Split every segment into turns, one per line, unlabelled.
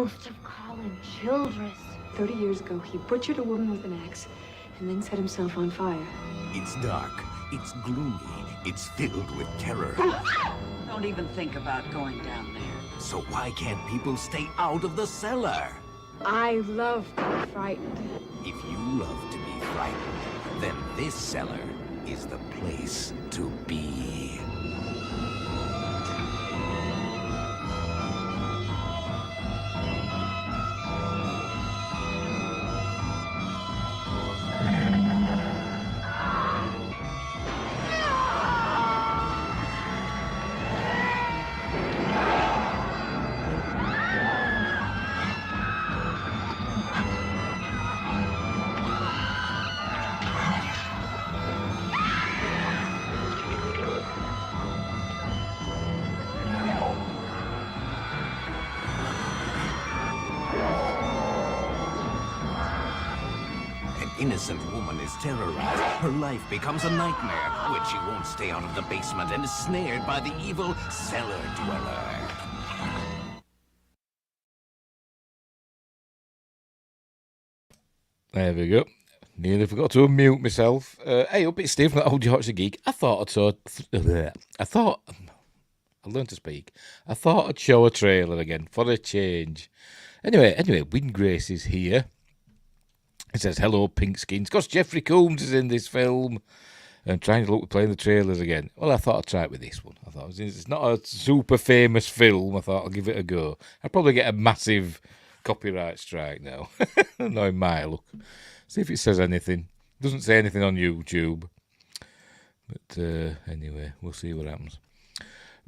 ghost of Colin Childress.
30 years ago, he butchered a woman with an axe and then set himself on fire.
It's dark, it's gloomy, it's filled with terror.
Don't even think about going down there.
So why can't people stay out of the cellar?
I love to be frightened.
If you love to be frightened, then this cellar is the place to be. Innocent woman is terrorized. Her life becomes a nightmare when she won't stay out of the basement and is snared by the evil cellar dweller.
There we go. Nearly forgot to unmute myself. Hey, up, it's Steve from the Old Yorkshire Geek. I learned to speak. I thought I'd show a trailer again for a change. Anyway, Windgrace is here. It says, hello, pink skins. Because Jeffrey Combs is in this film. I'm trying to look at playing the trailers again. Well, I thought I'd try it with this one. I thought it's not a super famous film. I thought I'll give it a go. I'd probably get a massive copyright strike now. Knowing my look. See if it says anything. It doesn't say anything on YouTube. But anyway, we'll see what happens.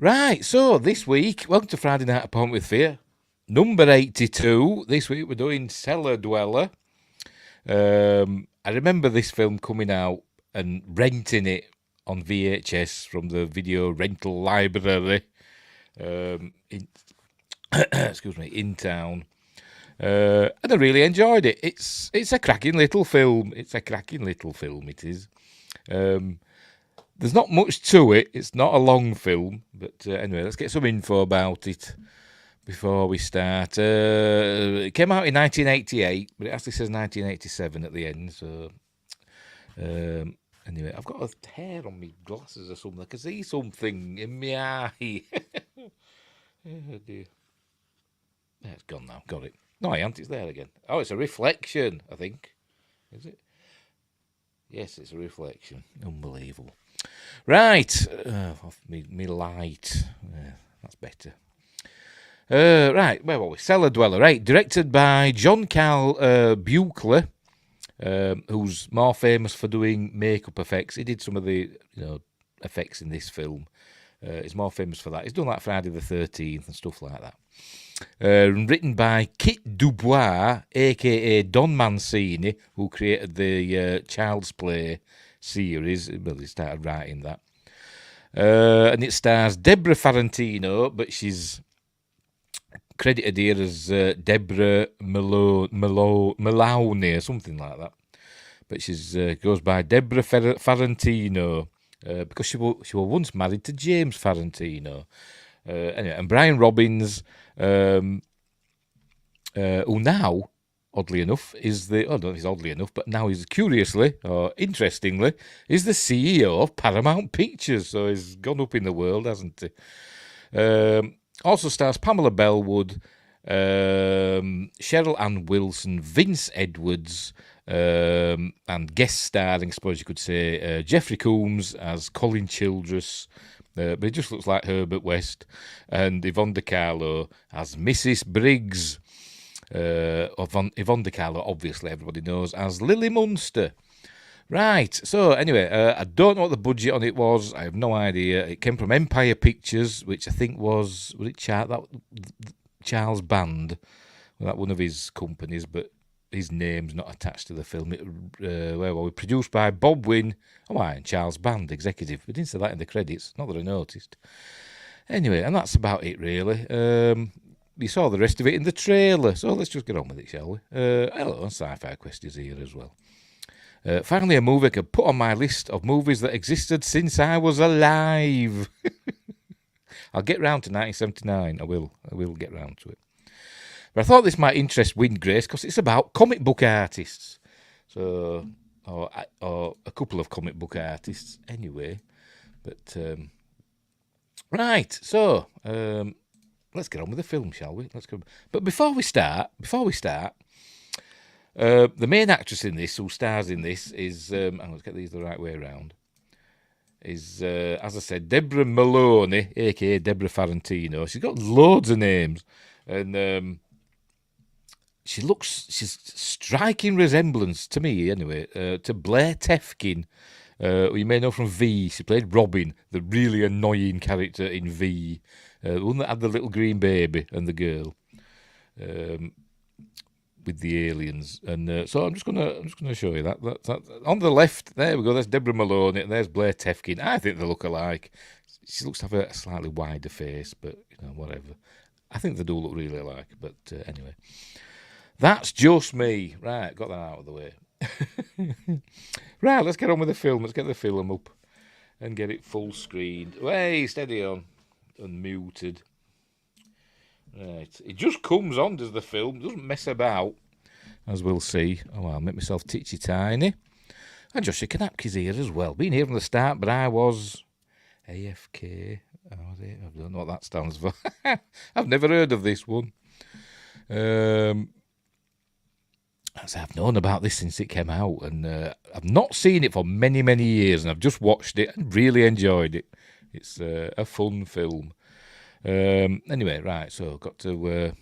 Right, so this week, welcome to Friday Night Appointment with Fear. Number 82. This week we're doing Cellar Dweller. I remember this film coming out and renting it on VHS from the video rental library in town. And I really enjoyed it. It's a cracking little film. It is. There's not much to it. It's not a long film. But anyway, let's get some info about it before we start. It came out in 1988, but it actually says 1987 at the end. So anyway, I've got a hair on my glasses or something. I can see something in my eye. Oh dear. Yeah, it's gone now. Got it. No, I ain't. It's there again. Oh, it's a reflection, I think. Is it? Yes, it's a reflection. Unbelievable. Right. Off me light. Yeah, that's better. Right, where were we? Cellar Dweller, right, directed by John Carl Buechler, who's more famous for doing makeup effects. He did some of the effects in this film. He's more famous for that. He's done like Friday the 13th and stuff like that. Written by Kit Dubois, a.k.a. Don Mancini, who created the Child's Play series. Well, he started writing that. And it stars Debrah Farentino, but she's credited here as Debrah Mullowney or something like that. But she's goes by Debrah Farentino because she was once married to James Farentino. Anyway, and Brian Robbins, who now, oddly enough, is the... Oh, no, he's oddly enough, but now he's curiously, or interestingly, is the CEO of Paramount Pictures. So he's gone up in the world, hasn't he? Also stars Pamela Bellwood, Cheryl Ann Wilson, Vince Edwards, and guest starring, I suppose you could say, Jeffrey Combs as Colin Childress, but he just looks like Herbert West, and Yvonne Carlo as Mrs. Briggs. Yvonne Carlo, obviously, everybody knows, as Lily Munster. Right, so anyway, I don't know what the budget on it was. I have no idea. It came from Empire Pictures, which I think was it Charles Band? Well, that one of his companies, but his name's not attached to the film. Where were we? Produced by Bob Wynne. Oh, and Charles Band, executive. We didn't say that in the credits, not that I noticed. Anyway, and that's about it, really. You saw the rest of it in the trailer, so let's just get on with it, shall we? Hello, Sci-Fi Quest is here as well. Finally, a movie I could put on my list of movies that existed since I was alive. I'll get round to 1979. I will get round to it. But I thought this might interest Windgrace because it's about comic book artists. So, or a couple of comic book artists anyway. But, right, so let's get on with the film, shall we? Let's go. But before we start, the main actress in this, who stars in this, is, let's get these the right way around, is, as I said, Debrah Mullowney, a.k.a. Debrah Farentino. She's got loads of names. And she's striking resemblance, to me anyway, to Blair Tefkin, who you may know from V. She played Robin, the really annoying character in V, the one that had the little green baby and the girl. With the aliens, and so I'm just gonna show you that on the left. There we go. There's Debrah Mullowney, and there's Blair Tefkin. I think they look alike. She looks to have a slightly wider face, but whatever. I think they do look really alike. But anyway, that's just me. Right, got that out of the way. Right, let's get on with the film. Let's get the film up and get it full screened. Hey, steady on, unmuted. Right, it just comes on, does the film, doesn't mess about, as we'll see. Oh, I'll make myself titchy tiny. And Joshua Kanapke's here as well. Been here from the start, but I was AFK. Oh, I don't know what that stands for. I've never heard of this one. As I've known about this since it came out, and I've not seen it for many, many years, and I've just watched it and really enjoyed it. It's a fun film. Anyway, right, so got to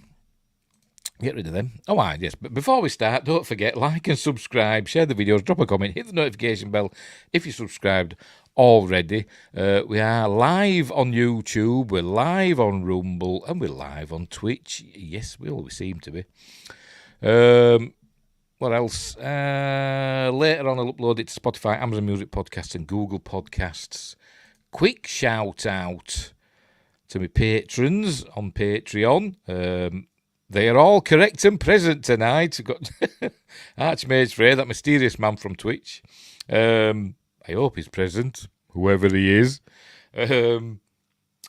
get rid of them. Oh, yes, but before we start, don't forget, like and subscribe, share the videos, drop a comment, hit the notification bell if you're subscribed already. We are live on YouTube, we're live on Rumble, and we're live on Twitch. Yes, we always seem to be. What else? Later on, I'll upload it to Spotify, Amazon Music Podcasts, and Google Podcasts. Quick shout out to my patrons on Patreon. They are all correct and present tonight. We've got Archmage Frey, that mysterious man from Twitch. I hope he's present, whoever he is.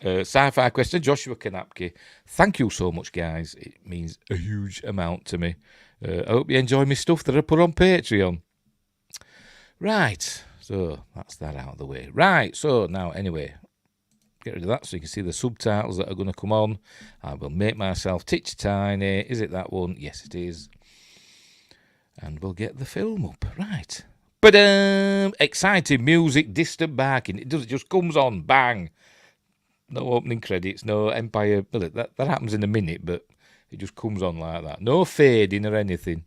Sci-Fi Question, Joshua Kanapke. Thank you so much, guys. It means a huge amount to me. I hope you enjoy my stuff that I put on Patreon. Right, so that's that out of the way. Right, so now, anyway, get rid of that so you can see the subtitles that are going to come on. I will make myself titch tiny. Is it that one? Yes, it is. And we'll get the film up. Right. But exciting music, distant barking. It just comes on, bang. No opening credits, no Empire. Well, that happens in a minute, but it just comes on like that. No fading or anything.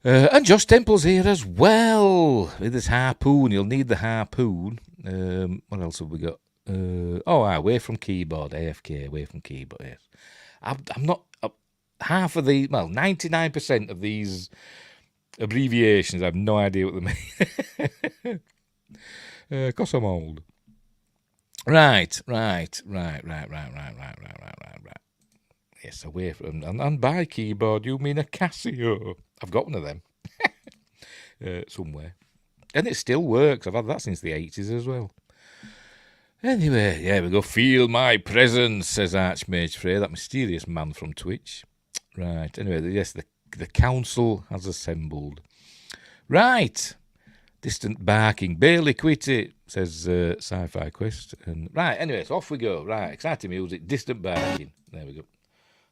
And Josh Temple's here as well with his harpoon. You'll need the harpoon. What else have we got? Away from keyboard, AFK, away from keyboard. Yes, I'm not half of the 99% of these abbreviations. I have no idea what they mean. 'Cause I'm old. Right. Yes, away from and by keyboard you mean a Casio. I've got one of them somewhere. And it still works. I've had that since the 80s as well. Anyway, yeah, we go. Feel my presence, says Archmage Frey, that mysterious man from Twitch. Right, anyway, yes, the council has assembled. Right, distant barking, barely quit it, says Sci-Fi Quest. And right, anyway, so off we go. Right, exciting music, distant barking. There we go.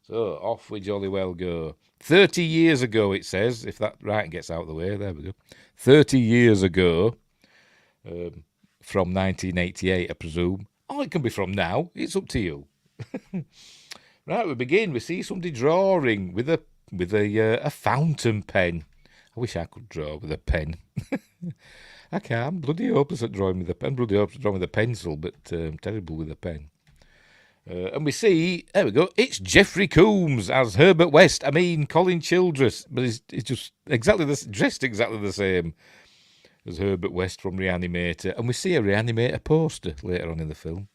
So off we jolly well go. 30 years ago, it says, if that right gets out of the way. There we go. 30 years ago, from 1988, I presume. Oh, it can be from now. It's up to you. Right, we begin. We see somebody drawing with a fountain pen. I wish I could draw with a pen. I can't. I'm bloody hopeless at drawing with a pen. Bloody hopeless at drawing with a pencil, but terrible with a pen. And we see, there we go, it's Jeffrey Combs as Herbert West. I mean, Colin Childress, but he's just dressed exactly the same as Herbert West from Reanimator. And we see a Reanimator poster later on in the film.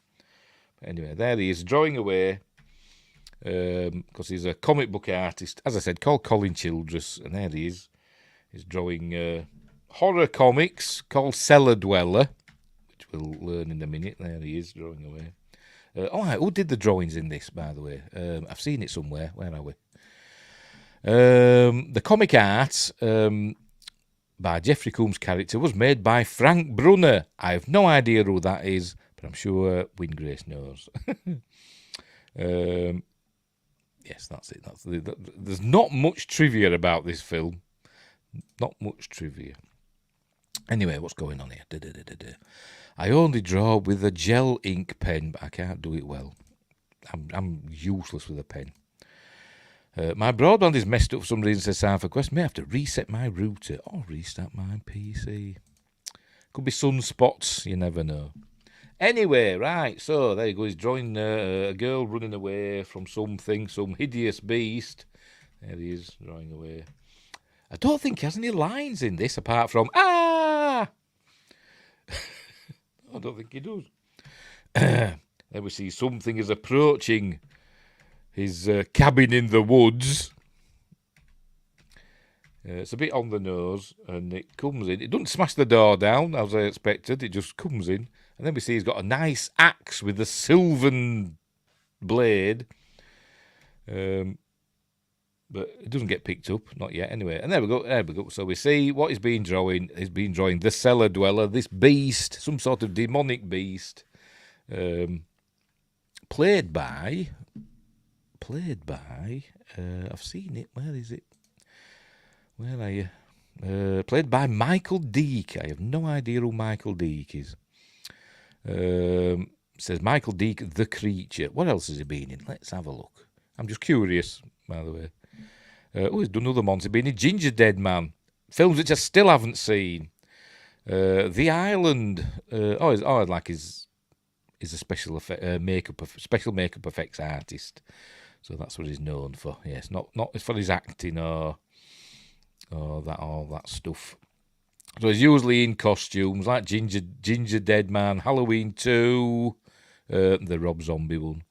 But anyway, there he is, drawing away, because he's a comic book artist, as I said, called Colin Childress. And there he is. He's drawing horror comics called Cellar, which we'll learn in a minute. There he is, drawing away. All right, who did the drawings in this, by the way? I've seen it somewhere. Where are we? The comic art by Jeffrey Combs' character was made by Frank Brunner. I have no idea who that is, but I'm sure Wyngrace knows. Yes, that's it. There's not much trivia about this film. Not much trivia. Anyway, what's going on here? I only draw with a gel ink pen, but I can't do it well. I'm useless with a pen. My broadband is messed up for some reason, says Sanford Quest. May have to reset my router or restart my PC. Could be sunspots, you never know. Anyway, right, so there you go. He's drawing a girl running away from something, some hideous beast. There he is, drawing away. I don't think he has any lines in this apart from, ah! I don't think he does. Then we see something is approaching his cabin in the woods. It's a bit on the nose, and it comes in. It doesn't smash the door down, as I expected. It just comes in. And then we see he's got a nice axe with a sylvan blade. But it doesn't get picked up, not yet. Anyway, and there we go. So we see what he's been drawing. He's been drawing the cellar dweller, this beast, some sort of demonic beast, played by. I've seen it. Where is it? Where are you? Played by Michael Deek. I have no idea who Michael Deek is. Says Michael Deek, the creature. What else has he been in? Let's have a look. I'm just curious, by the way. He's done other ones. He's been in Ginger Dead Man. Films which I still haven't seen. The Island. He's a special makeup effects artist. So that's what he's known for. Yes, not for his acting or all that stuff. So he's usually in costumes like Ginger Dead Man, Halloween 2, the Rob Zombie one.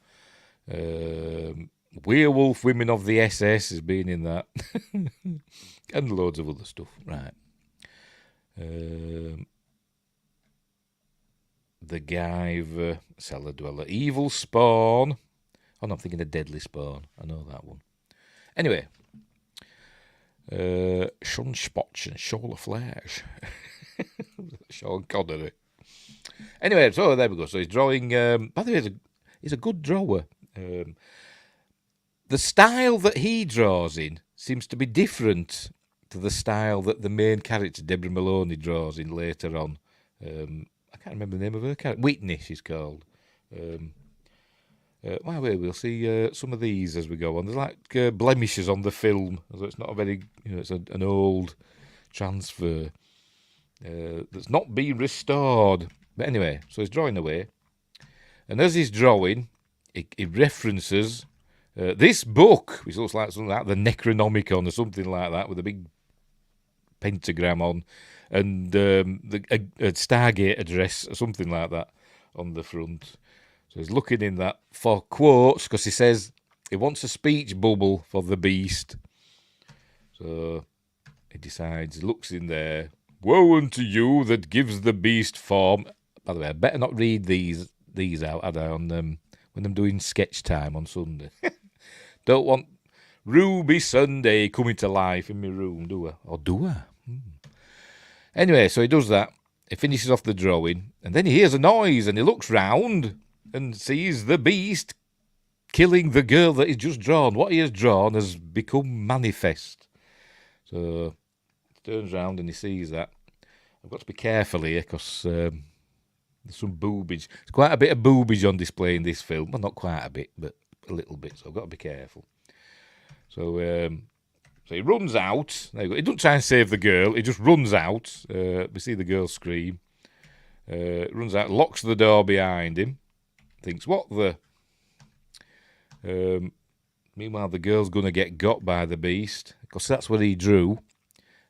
Werewolf Women of the SS has been in that. And loads of other stuff. Right. The Guyver, Cellar Dweller, Evil Spawn. Oh, no, I'm thinking of Deadly Spawn. I know that one. Anyway. Sean Spotch and Shoal of Flash. Sean Connery. Anyway, so there we go. So he's drawing. By the way, he's a good drawer. The style that he draws in seems to be different to the style that the main character, Debrah Mullowney, draws in later on. I can't remember the name of her character. Whitney, she's called. We'll see some of these as we go on. There's like blemishes on the film. So it's not a very, it's an old transfer that's not been restored. But anyway, so he's drawing away. And as he's drawing, he references this book, which looks like something like the Necronomicon or something like that, with a big pentagram on, and a Stargate address or something like that on the front. So he's looking in that for quotes, because he says he wants a speech bubble for the beast. So he decides, looks in there, woe unto you that gives the beast form. By the way, I better not read these out, had I, on when I'm doing sketch time on Sunday. Don't want Ruby Sunday coming to life in my room, do I? Or do I? Anyway, so he does that. He finishes off the drawing, and then he hears a noise, and he looks round and sees the beast killing the girl that he's just drawn. What he has drawn has become manifest. So he turns round and he sees that. I've got to be careful here, because there's some boobage. There's quite a bit of boobage on display in this film. Well, not quite a bit, but a little bit. So I've got to be careful. So he runs out. There you go. He doesn't try and save the girl. He just runs out. We see the girl scream. Runs out, locks the door behind him. Thinks, what the... meanwhile, the girl's going to get got by the beast, because that's what he drew.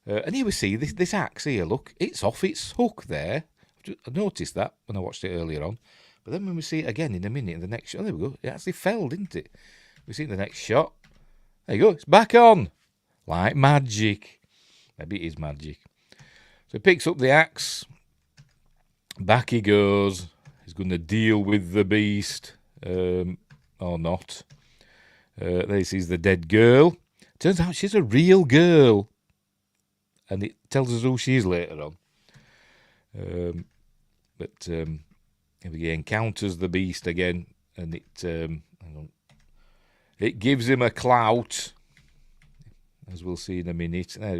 And here we see this axe here, look. It's off its hook there. I noticed that when I watched it earlier on. But then when we see it again in a minute, in the next shot, there we go. It actually fell, didn't it? We see in the next shot. There you go. It's back on. Like magic. Maybe it is magic. So he picks up the axe. Back he goes. He's going to deal with the beast. or not. There he sees the dead girl. Turns out she's a real girl. And it tells us who she is later on. He encounters the beast again, and it gives him a clout, as we'll see in a minute. By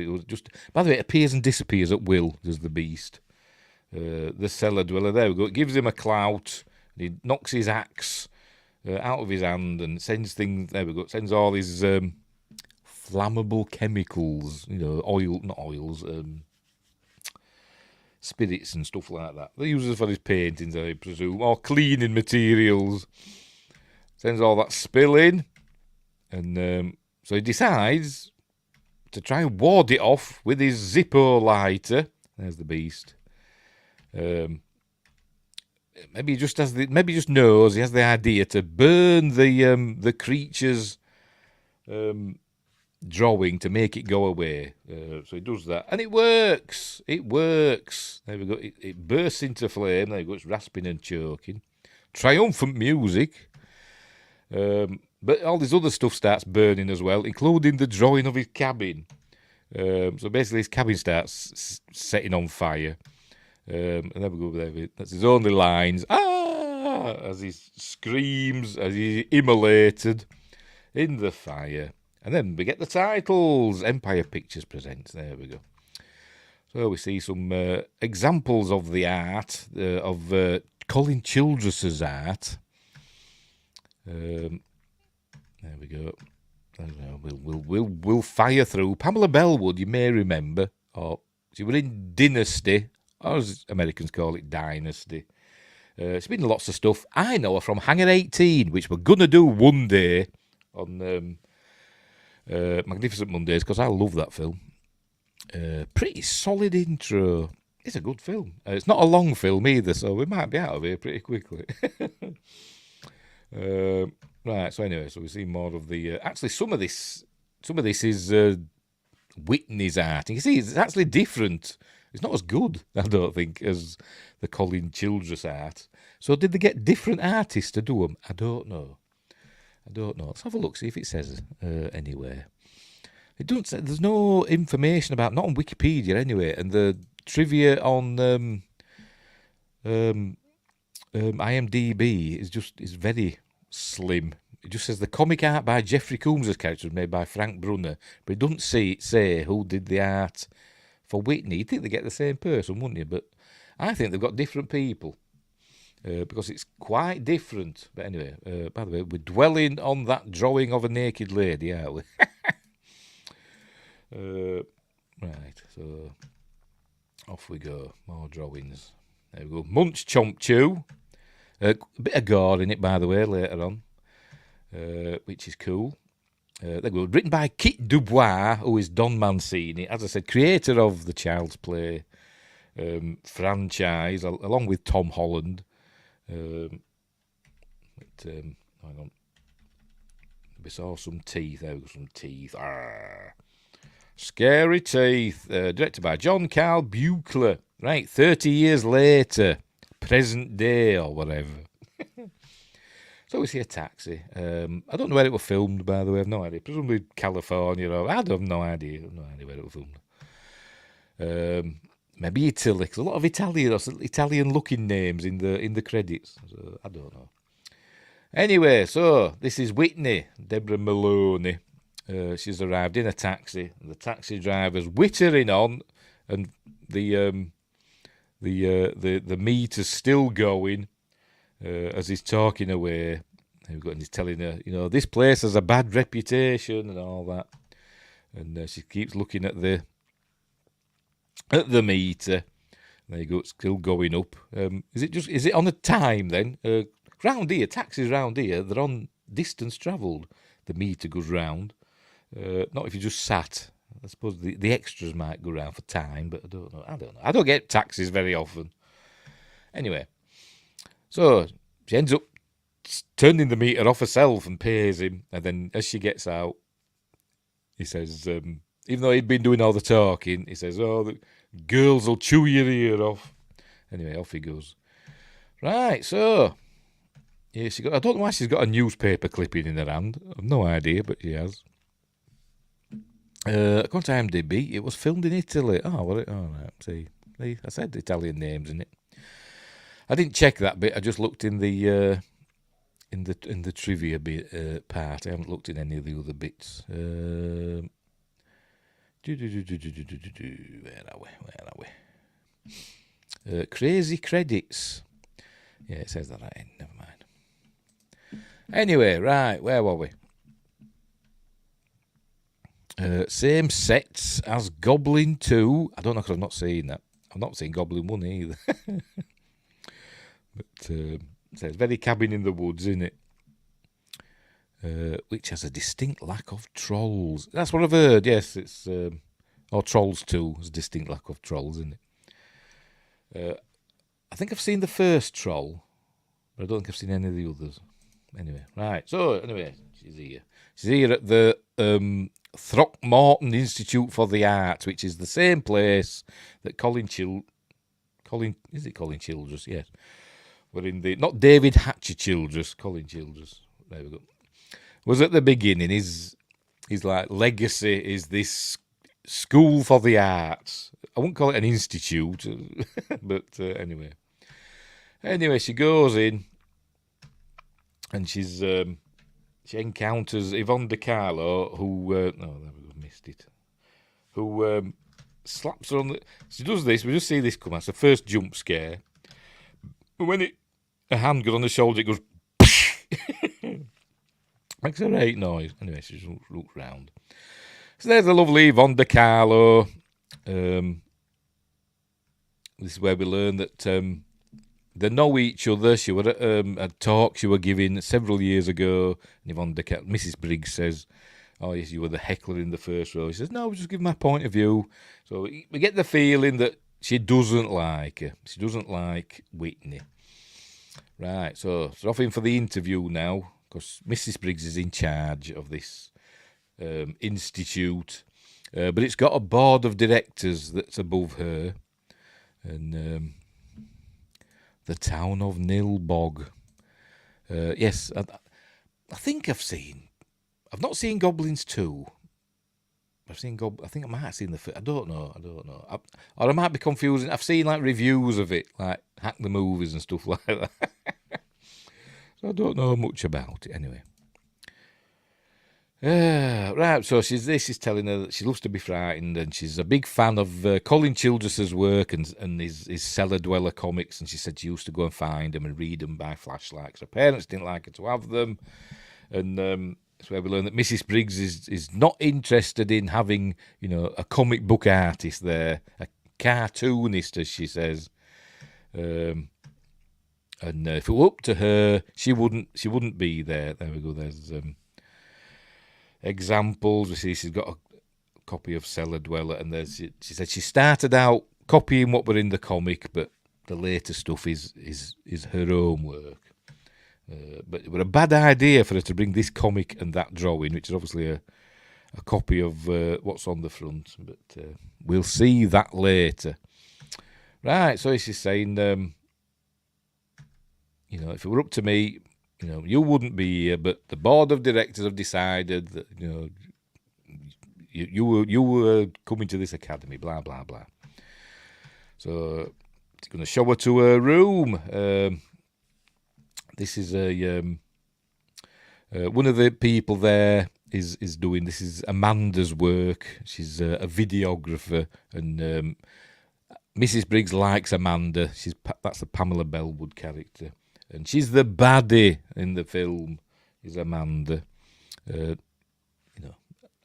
the way, it appears and disappears at will, does the beast. The cellar dweller, there we go. It gives him a clout, and he knocks his axe out of his hand and sends things, there we go, sends all his flammable chemicals, not oils, spirits and stuff like that. They use it for his paintings, I presume, or cleaning materials. Sends all that spilling, and so he decides to try and ward it off with his Zippo lighter. There's the beast. Maybe he just knows he has the idea to burn the creature's drawing to make it go away. So he does that, and it works. It works. There we go. It bursts into flame. There we go. It's rasping and choking. Triumphant music. But all this other stuff starts burning as well, including the drawing of his cabin. So basically, his cabin starts setting on fire. And there we go. There. That's his only lines. As he screams, as he's immolated in the fire. And then we get the titles. Empire Pictures presents. There we go. So we see some examples of the art, of Colin Childress's art. There we go. We'll fire through. Pamela Bellwood, you may remember. She was in Dynasty, or as Americans call it, Dynasty. She's been in lots of stuff. I know her from Hangar 18, which we're going to do one day on Magnificent Mondays, because I love that film. Pretty solid intro. It's a good film. It's not a long film either, so we might be out of here pretty quickly. Right, so anyway, so we see more of the... actually, some of this is Whitney's art. You can see it's actually different. It's not as good, I don't think, as the Colin Childress art. So did they get different artists to do them? I don't know. Let's have a look, see if it says anywhere. It doesn't say, there's no information about, not on Wikipedia anyway, and the trivia on IMDb is very slim. It just says the comic art by Jeffrey Coombs' character was made by Frank Brunner, but it doesn't say who did the art for Whitney. You'd think they get the same person, wouldn't you? But I think they've got different people. Because it's quite different. But anyway, by the way, we're dwelling on that drawing of a naked lady, aren't we? Right, so off we go. More drawings. There we go. Munch, Chomp, Chew. A bit of gore in it, by the way, later on, which is cool. There we go. Written by Kit Dubois, who is Don Mancini. As I said, creator of the Child's Play franchise, along with Tom Holland. Hang on. We saw some teeth. There we go, some teeth. Arrgh. Scary Teeth. Directed by John Carl Buechler. Right, 30 years later. Present day or whatever. So we see a taxi. I don't know where it was filmed, by the way. I have no idea. Presumably California. Or I have no idea. Where it was filmed. Maybe Italy. Because a lot of Italian-looking names in the credits. So I don't know. Anyway, so this is Whitney, Debrah Mullowney. She's arrived in a taxi. The taxi driver's whittering on, and the meter's still going as he's talking away. And he's telling her, this place has a bad reputation and all that. And she keeps looking at the meter. There you go, it's still going up. Is it on a time then? Round here, taxis round here, they're on distance travelled. The meter goes round. Not if you just sat. I suppose the extras might go round for time, but I don't know. I don't get taxis very often. Anyway, so she ends up turning the meter off herself and pays him. And then as she gets out, he says, even though he'd been doing all the talking, he says, the girls will chew your ear off. Anyway, off he goes. Right, so Yeah, I don't know why she's got a newspaper clipping in her hand. I've no idea, but she has. According to IMDb, it was filmed in Italy. Oh, well, right. See, I said Italian names in it. I didn't check that bit. I just looked in the trivia bit part. I haven't looked in any of the other bits. Where are we? Crazy credits. Yeah, it says that right in. Never mind. Anyway, right, where were we? Same sets as Goblin 2. I don't know because I've not seen that. I've not seen Goblin 1 either. But it says very cabin in the woods, isn't it? Which has a distinct lack of trolls. That's what I've heard, yes. It's or Trolls 2 has a distinct lack of trolls, isn't it? I think I've seen the first Troll, but I don't think I've seen any of the others. Anyway, right. So, anyway, she's here. She's here at the Throckmorton Institute for the Arts, which is the same place that Colin Childress? Yes. We're in the, not David Hatcher Childress, Colin Childress. There we go. Was at the beginning. His like legacy is this school for the arts. I wouldn't call it an institute, but anyway. Anyway, she goes in, and she encounters Yvonne de Carlo, who there we go, missed it. Who slaps her on the. She does this. We just see this come. That's the first jump scare. But when a hand goes on the shoulder, it goes. Makes a great noise. Anyway, she just looks round. So there's the lovely Yvonne de Carlo. This is where we learn that they know each other. She were at a talk she were giving several years ago. And Yvonne de Carlo, Mrs. Briggs says, "Oh yes, you were the heckler in the first row." She says, "No, I was just giving my point of view." So we get the feeling that she doesn't like her. She doesn't like Whitney. Right, so it's off in for the interview now, because Mrs. Briggs is in charge of this institute, but it's got a board of directors that's above her, and the town of Nilbog. Yes, I think I've not seen Goblins 2. I think I might have seen the first. I don't know. Or I might be confusing. I've seen like reviews of it, like Hack the Movies and stuff like that. So I don't know much about it anyway. Right, so this is telling her that she loves to be frightened, and she's a big fan of Colin Childress's work and his Cellar Dweller comics, and she said she used to go and find them and read them by flashlights. Her parents didn't like her to have them, and that's where we learn that Mrs. Briggs is not interested in having, a comic book artist there, a cartoonist, as she says. And if it were up to her, she wouldn't be there. There we go. There's examples. We see she's got a copy of Cellar Dweller, and she said she started out copying what were in the comic, but the later stuff is her own work. But it was a bad idea for her to bring this comic and that drawing, which is obviously a copy of what's on the front. But we'll see that later. Right, so she's saying, if it were up to me, you wouldn't be here, but the board of directors have decided that, you were coming to this academy, blah, blah, blah. So she's going to show her to her room. This is one of the people there is doing, this is Amanda's work. She's a videographer, and Mrs. Briggs likes Amanda. That's the Pamela Bellwood character, and she's the baddie in the film. Is Amanda,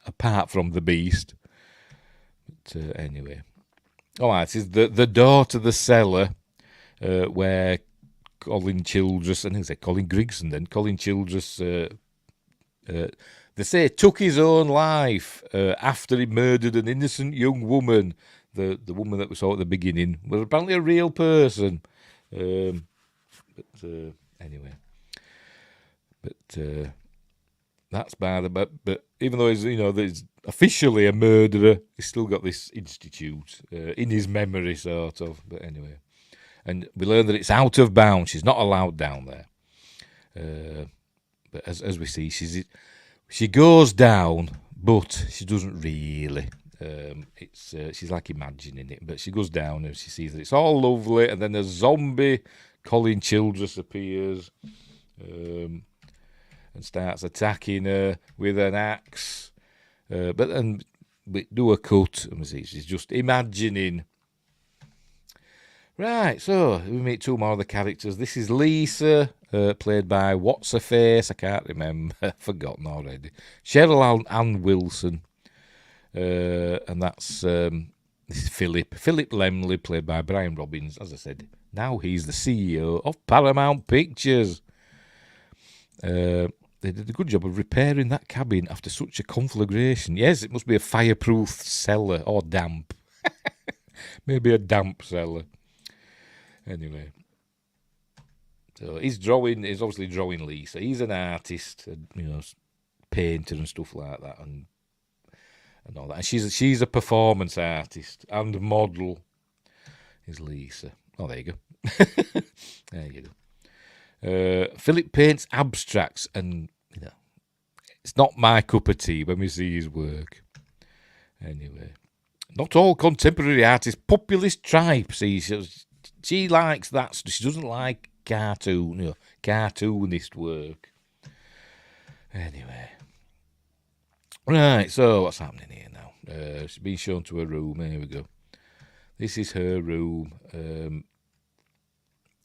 apart from the Beast. But anyway, all right. This is the door to the cellar, where Colin Childress, I think they say Colin Grigson then, Colin Childress, they say took his own life after he murdered an innocent young woman. The woman that we saw at the beginning was apparently a real person. Anyway. But that's bad. But even though he's officially a murderer, he's still got this institute in his memory, sort of. But anyway. And we learn that it's out of bounds. She's not allowed down there. But as we see, she goes down, but she doesn't really. She's like imagining it, but she goes down and she sees that it's all lovely, and then a zombie Colin Childress appears and starts attacking her with an axe. But then we do a cut, and we see she's just imagining. Right, so we meet two more of the characters. This is Lisa, played by What's-Her-Face, I can't remember, forgotten already. Cheryl Ann Wilson, and this is Philip Lemley, played by Brian Robbins. As I said, now he's the CEO of Paramount Pictures. They did a good job of repairing that cabin after such a conflagration. Yes, it must be a fireproof cellar, or damp. Maybe a damp cellar. Anyway, so he's obviously drawing Lisa. He's an artist, painter and stuff like that, and all that. And she's a performance artist and model. Is Lisa? Oh, there you go. There you go. Philip paints abstracts, and it's not my cup of tea when we see his work. Anyway, not all contemporary art is populist tripe. See, she likes that. She doesn't like cartoonist work. Anyway. Right, so what's happening here now? She's been shown to her room. Here we go. This is her room.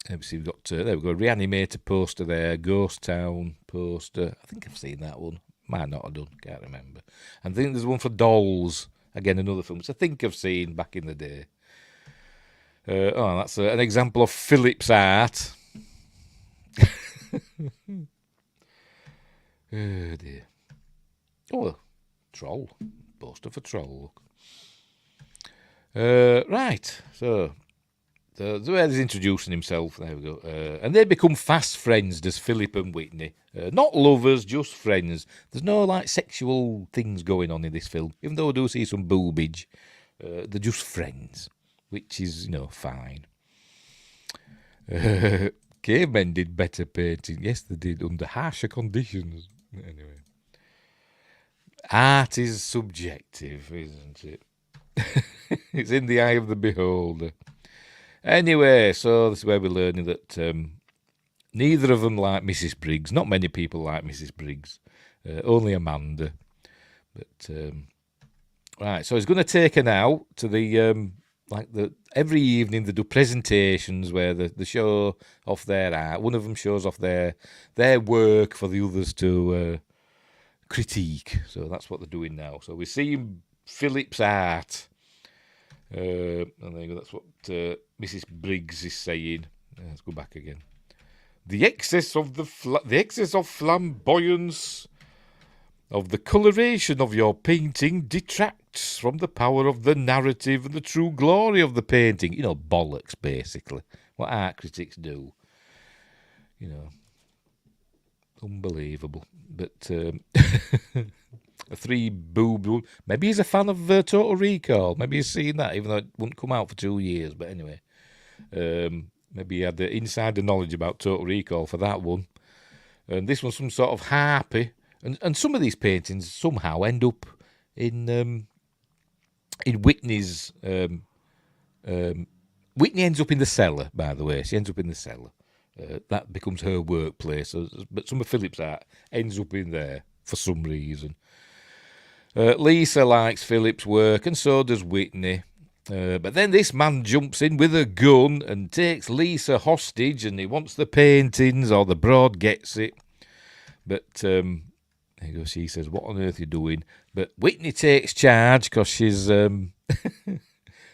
We've got, there we go, Reanimator poster there, Ghost Town poster. I think I've seen that one. Might not have done, can't remember. And I think there's one for Dolls. Again, another film, which I think I've seen back in the day. That's an example of Philip's art. Oh dear. Oh, Troll. Poster for Troll. Right, so the way he's introducing himself, there we go. And they become fast friends, does Philip and Whitney. Not lovers, just friends. There's no sexual things going on in this film, even though I do see some boobage. They're just friends, which is, fine. Cavemen did better painting. Yes, they did, under harsher conditions. Anyway. Art is subjective, isn't it? It's in the eye of the beholder. Anyway, so this is where we're learning that neither of them like Mrs. Briggs. Not many people like Mrs. Briggs. Only Amanda. But, right, so he's going to take her now to the... every evening they do presentations where they show off their art. One of them shows off their work for the others to critique. So that's what they're doing now. So we're seeing Philip's art. And there you go. That's what Mrs. Briggs is saying. Let's go back again. The excess of flamboyance of the coloration of your painting detracts from the power of the narrative and the true glory of the painting. Bollocks, basically. What art critics do. Unbelievable. But a three boob. Maybe he's a fan of Total Recall. Maybe he's seen that, even though it wouldn't come out for 2 years. But anyway, maybe he had the insider knowledge about Total Recall for that one. And this one's some sort of harpy. And some of these paintings somehow end up in Whitney's. Whitney ends up in the cellar, by the way. She ends up in the cellar. That becomes her workplace. But some of Philip's art ends up in there for some reason. Lisa likes Philip's work, and so does Whitney. But then this man jumps in with a gun and takes Lisa hostage, and he wants the paintings, or the broad gets it. But there you go. She says, "What on earth are you doing?" But Whitney takes charge because she's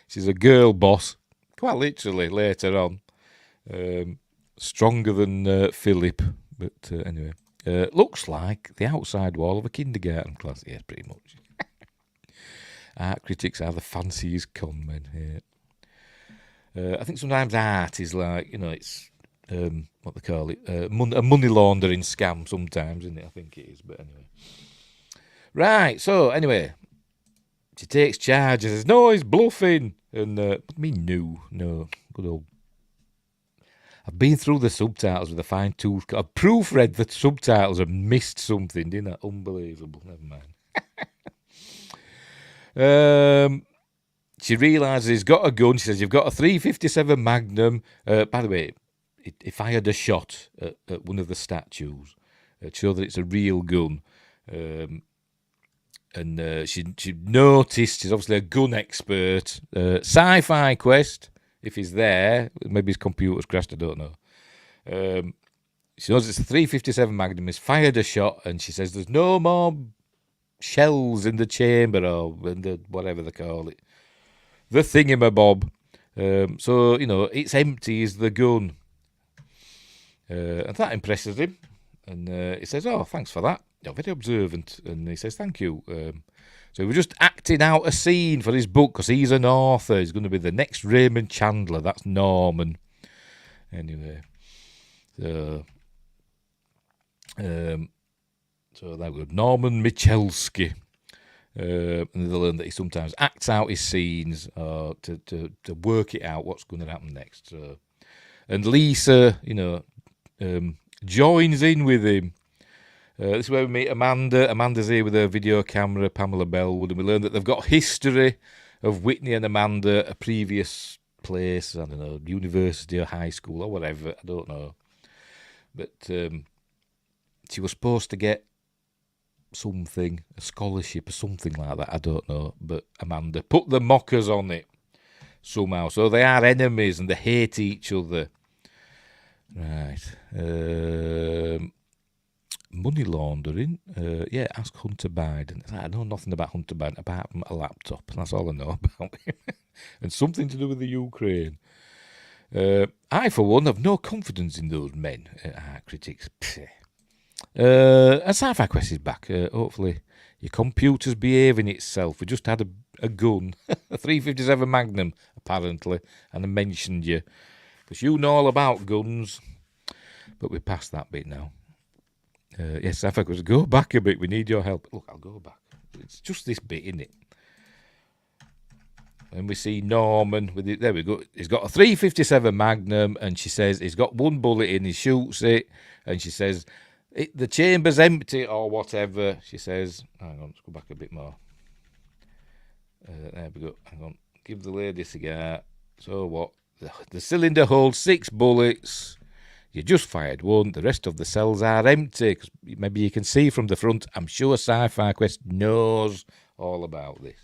she's a girl boss, quite literally. Later on, stronger than Philip. But anyway, looks like the outside wall of a kindergarten class. Yes, pretty much. Art critics are the fanciest con men. Yeah. I think sometimes art is like, it's what they call it, a money laundering scam sometimes, isn't it? I think it is, but anyway. Right, so anyway, she takes charge and says, "No, he's bluffing." And, no, good old. I've been through the subtitles with a fine tooth. I've proofread the subtitles and missed something, didn't I? Unbelievable. Never mind. She realises he's got a gun. She says, "You've got a 357 Magnum." By the way, he fired a shot at one of the statues to show that it's a real gun. And she noticed he's obviously a gun expert. Sci-fi Quest, if he's there, maybe his computer's crashed, I don't know. She knows it's a 357 Magnum. He's fired a shot, and she says there's no more shells in the chamber, or in the whatever they call it, the thingamabob. So, it's empty is the gun. And that impresses him. And he says, "Oh, thanks for that. You're very observant." And he says, "Thank you." So we're just acting out a scene for his book, because he's an author. He's going to be the next Raymond Chandler. That's Norman. Anyway. So that was Norman Michalski. And they learn that he sometimes acts out his scenes to work it out what's going to happen next. So, and Lisa, joins in with him. This is where we meet Amanda. Amanda's here with her video camera, Pamela Bellwood, and we learn that they've got history of Whitney and Amanda at a previous place, I don't know, university or high school or whatever, I don't know. But she was supposed to get something, a scholarship or something like that, I don't know. But Amanda put the mockers on it somehow. So they are enemies and they hate each other. Right. Money laundering. Ask Hunter Biden. I know nothing about Hunter Biden apart from a laptop. That's all I know about him. And something to do with the Ukraine. I, for one, have no confidence in those men, art critics. And Sci-Fi Quest is back. Hopefully your computer's behaving itself. We just had a gun, a 357 Magnum, apparently, and I mentioned you. Because you know all about guns. But we're past that bit now. Yes, Sci-Fi Quest, go back a bit. We need your help. Look, I'll go back. It's just this bit, isn't it? And we see Norman with it. There we go. He's got a 357 Magnum, and she says he's got one bullet in. He shoots it, and she says the chamber's empty or whatever. She says, "Hang on, let's go back a bit more." There we go. Hang on. Give the lady a cigar. So what? The cylinder holds 6 bullets. You just fired one. The rest of the cells are empty. 'Cause maybe you can see from the front. I'm sure Sci-Fi Quest knows all about this.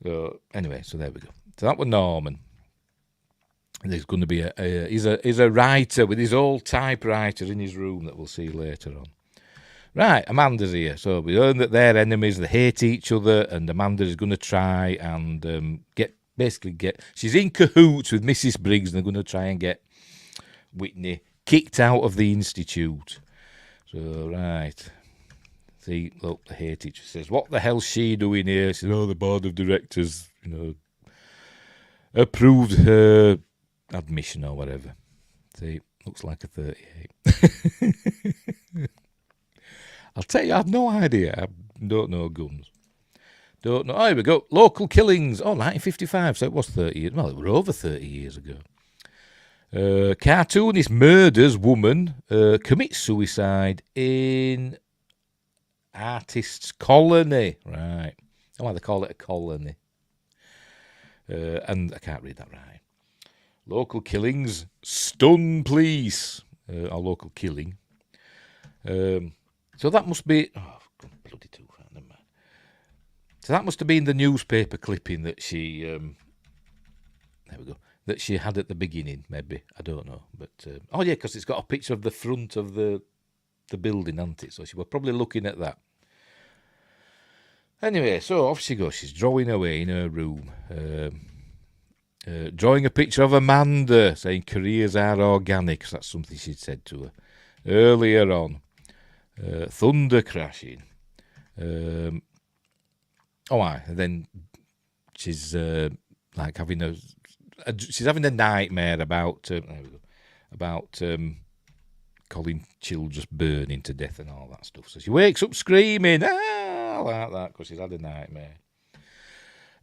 So anyway, so there we go. So that was Norman. And there's going to be he's a writer with his old typewriter in his room that we'll see later on. Right, Amanda's here. So we learn that they're enemies, they hate each other, and Amanda is going to try and get. She's in cahoots with Mrs. Briggs, and they're going to try and get Whitney kicked out of the institute. So right. See, look, they hate each other. Says, "What the hell's she doing here?" She says, "Oh, the board of directors, approved her admission or whatever." See, looks like a 38. I'll tell you, I have no idea. I don't know guns. Don't know. Oh, here we go. Local killings. Oh, 1955. So it was 30 years. Well, it was over 30 years ago. Cartoonist murders woman, commits suicide in artist's colony. Right. I like to call it a colony. And I can't read that right. Local killings stun police. Or local killing. So that must be... Oh, bloody too far. Never mind. So that must have been the newspaper clipping that she... there we go. That she had at the beginning, maybe. I don't know. But oh, yeah, because it's got a picture of the front of the building, hasn't it? So she was probably looking at that. Anyway, so off she goes. She's drawing away in her room. Drawing a picture of Amanda, saying careers are organic. That's something she'd said to her earlier on. Thunder crashing. And then she's like having she's having a nightmare about Colin Childress burning to death and all that stuff. So she wakes up screaming, like that, because she's had a nightmare.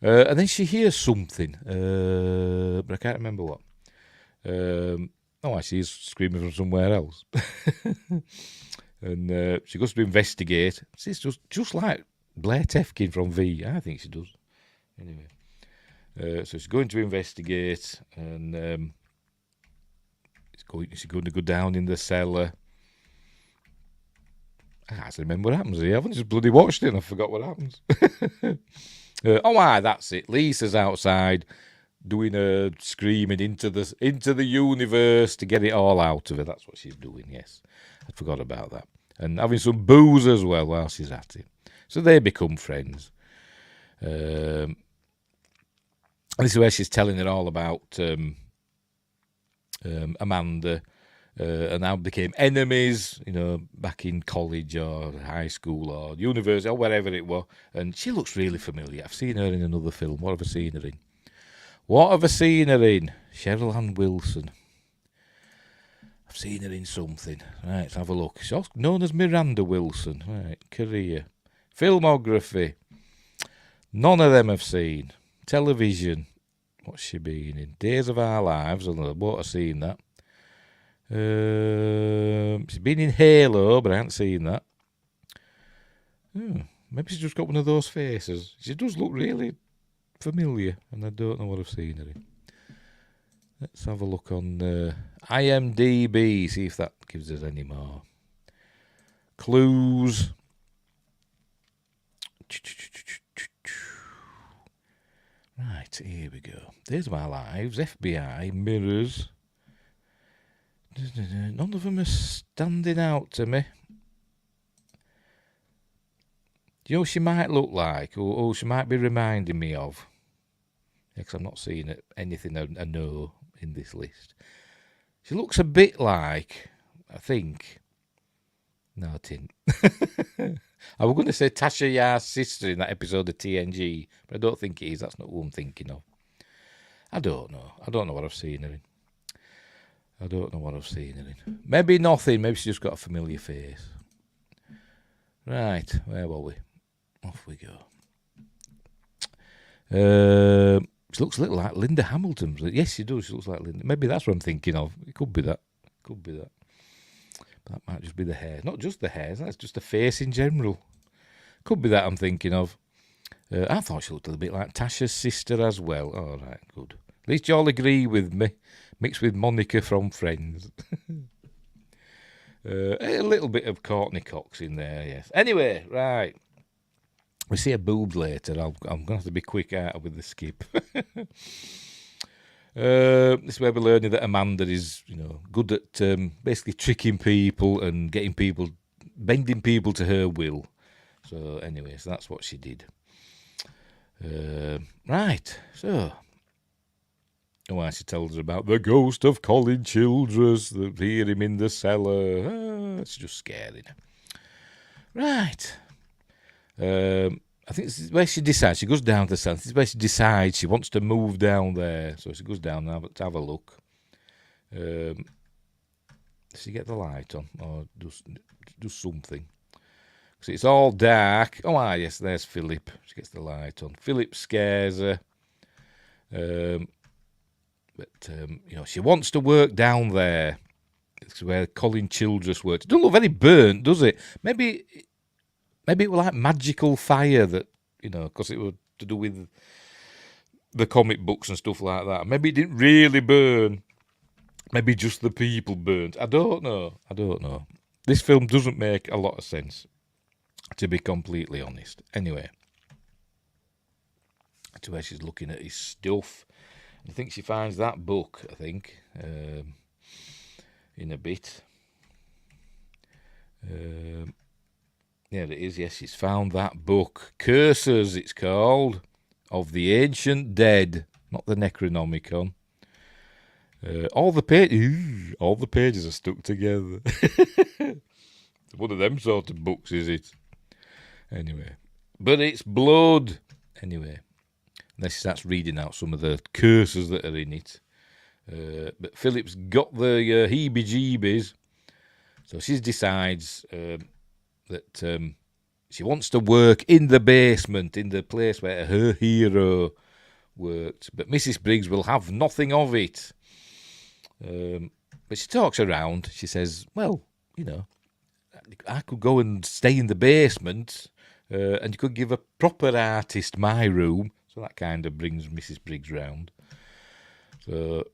And then she hears something, but I can't remember what. She's screaming from somewhere else. And she goes to investigate. She's just like Blair Tefkin from V. I think she does. Anyway, so she's going to investigate, and she's going to go down in the cellar. I can't remember what happens here. I haven't just bloody watched it and I forgot what happens. That's it. Lisa's outside doing a screaming into the universe to get it all out of her. That's what she's doing, yes. I forgot about that. And having some booze as well while she's at it. So they become friends. And this is where she's telling her all about Amanda and how they became enemies, back in college or high school or university or wherever it was. And she looks really familiar. I've seen her in another film. What have I seen her in? Cheryl Ann Wilson. I've seen her in something. Right, let's have a look. She's known as Miranda Wilson. Right, career. Filmography. None of them I've seen. Television. What's she been in? Days of Our Lives. I won't have seen that. She's been in Halo, but I haven't seen that. Maybe she's just got one of those faces. She does look really familiar, and I don't know what I've seen her in. Let's have a look on IMDb, see if that gives us any more clues. Right, here we go. There's My Lives, FBI, Mirrors. None of them are standing out to me. Do you know what she might look like, or she might be reminding me of? Because I'm not seeing anything I know in this list. She looks a bit like, I think. No, I didn't. I was going to say Tasha Yar's sister in that episode of TNG, but I don't think it is. That's not who I'm thinking of. I don't know. I don't know what I've seen her in. Maybe nothing. Maybe she's just got a familiar face. Right, where were we? Off we go. She looks a little like Linda Hamilton. Yes, she does. She looks like Linda. Maybe that's what I'm thinking of. It could be that. But that might just be the hair. Not just the hair. That's just the face in general. Could be that I'm thinking of. I thought she looked a little bit like Tasha's sister as well. All right, good. At least you all agree with me. Mixed with Monica from Friends. A little bit of Courtney Cox in there, yes. Anyway, right. We see her boobs later. I'm going to have to be quick out with the skip. This is where we're learning that Amanda is, good at basically tricking people and bending people to her will. So, anyways, that's what she did. Right, so... she tells her about the ghost of Colin Childress, that hear him in the cellar. It's just scaring her. Right. I think this is where she decides. She goes down to the cellar. This is where she decides she wants to move down there. So she goes down to have a look. Does she get the light on? Or does something? So it's all dark. Yes, there's Philip. She gets the light on. Philip scares her. But, she wants to work down there. It's where Colin Childress works. It doesn't look very burnt, does it? Maybe it was like magical fire that, because it was to do with the comic books and stuff like that. Maybe it didn't really burn. Maybe just the people burnt. I don't know. This film doesn't make a lot of sense, to be completely honest. Anyway, that's where she's looking at his stuff. I think she finds that book, in a bit. Yeah, it is, yes, she's found that book. Curses, it's called, of the Ancient Dead, not the Necronomicon. All the pages are stuck together. One of them sort of books, is it? Anyway, but it's blood. Anyway. Then she starts reading out some of the curses that are in it. But Philip's got the heebie-jeebies. So she decides that she wants to work in the basement, in the place where her hero worked. But Mrs. Briggs will have nothing of it. But she talks around. She says, well, you know, I could go and stay in the basement and you could give a proper artist my room. So that kind of brings Mrs. Briggs round. So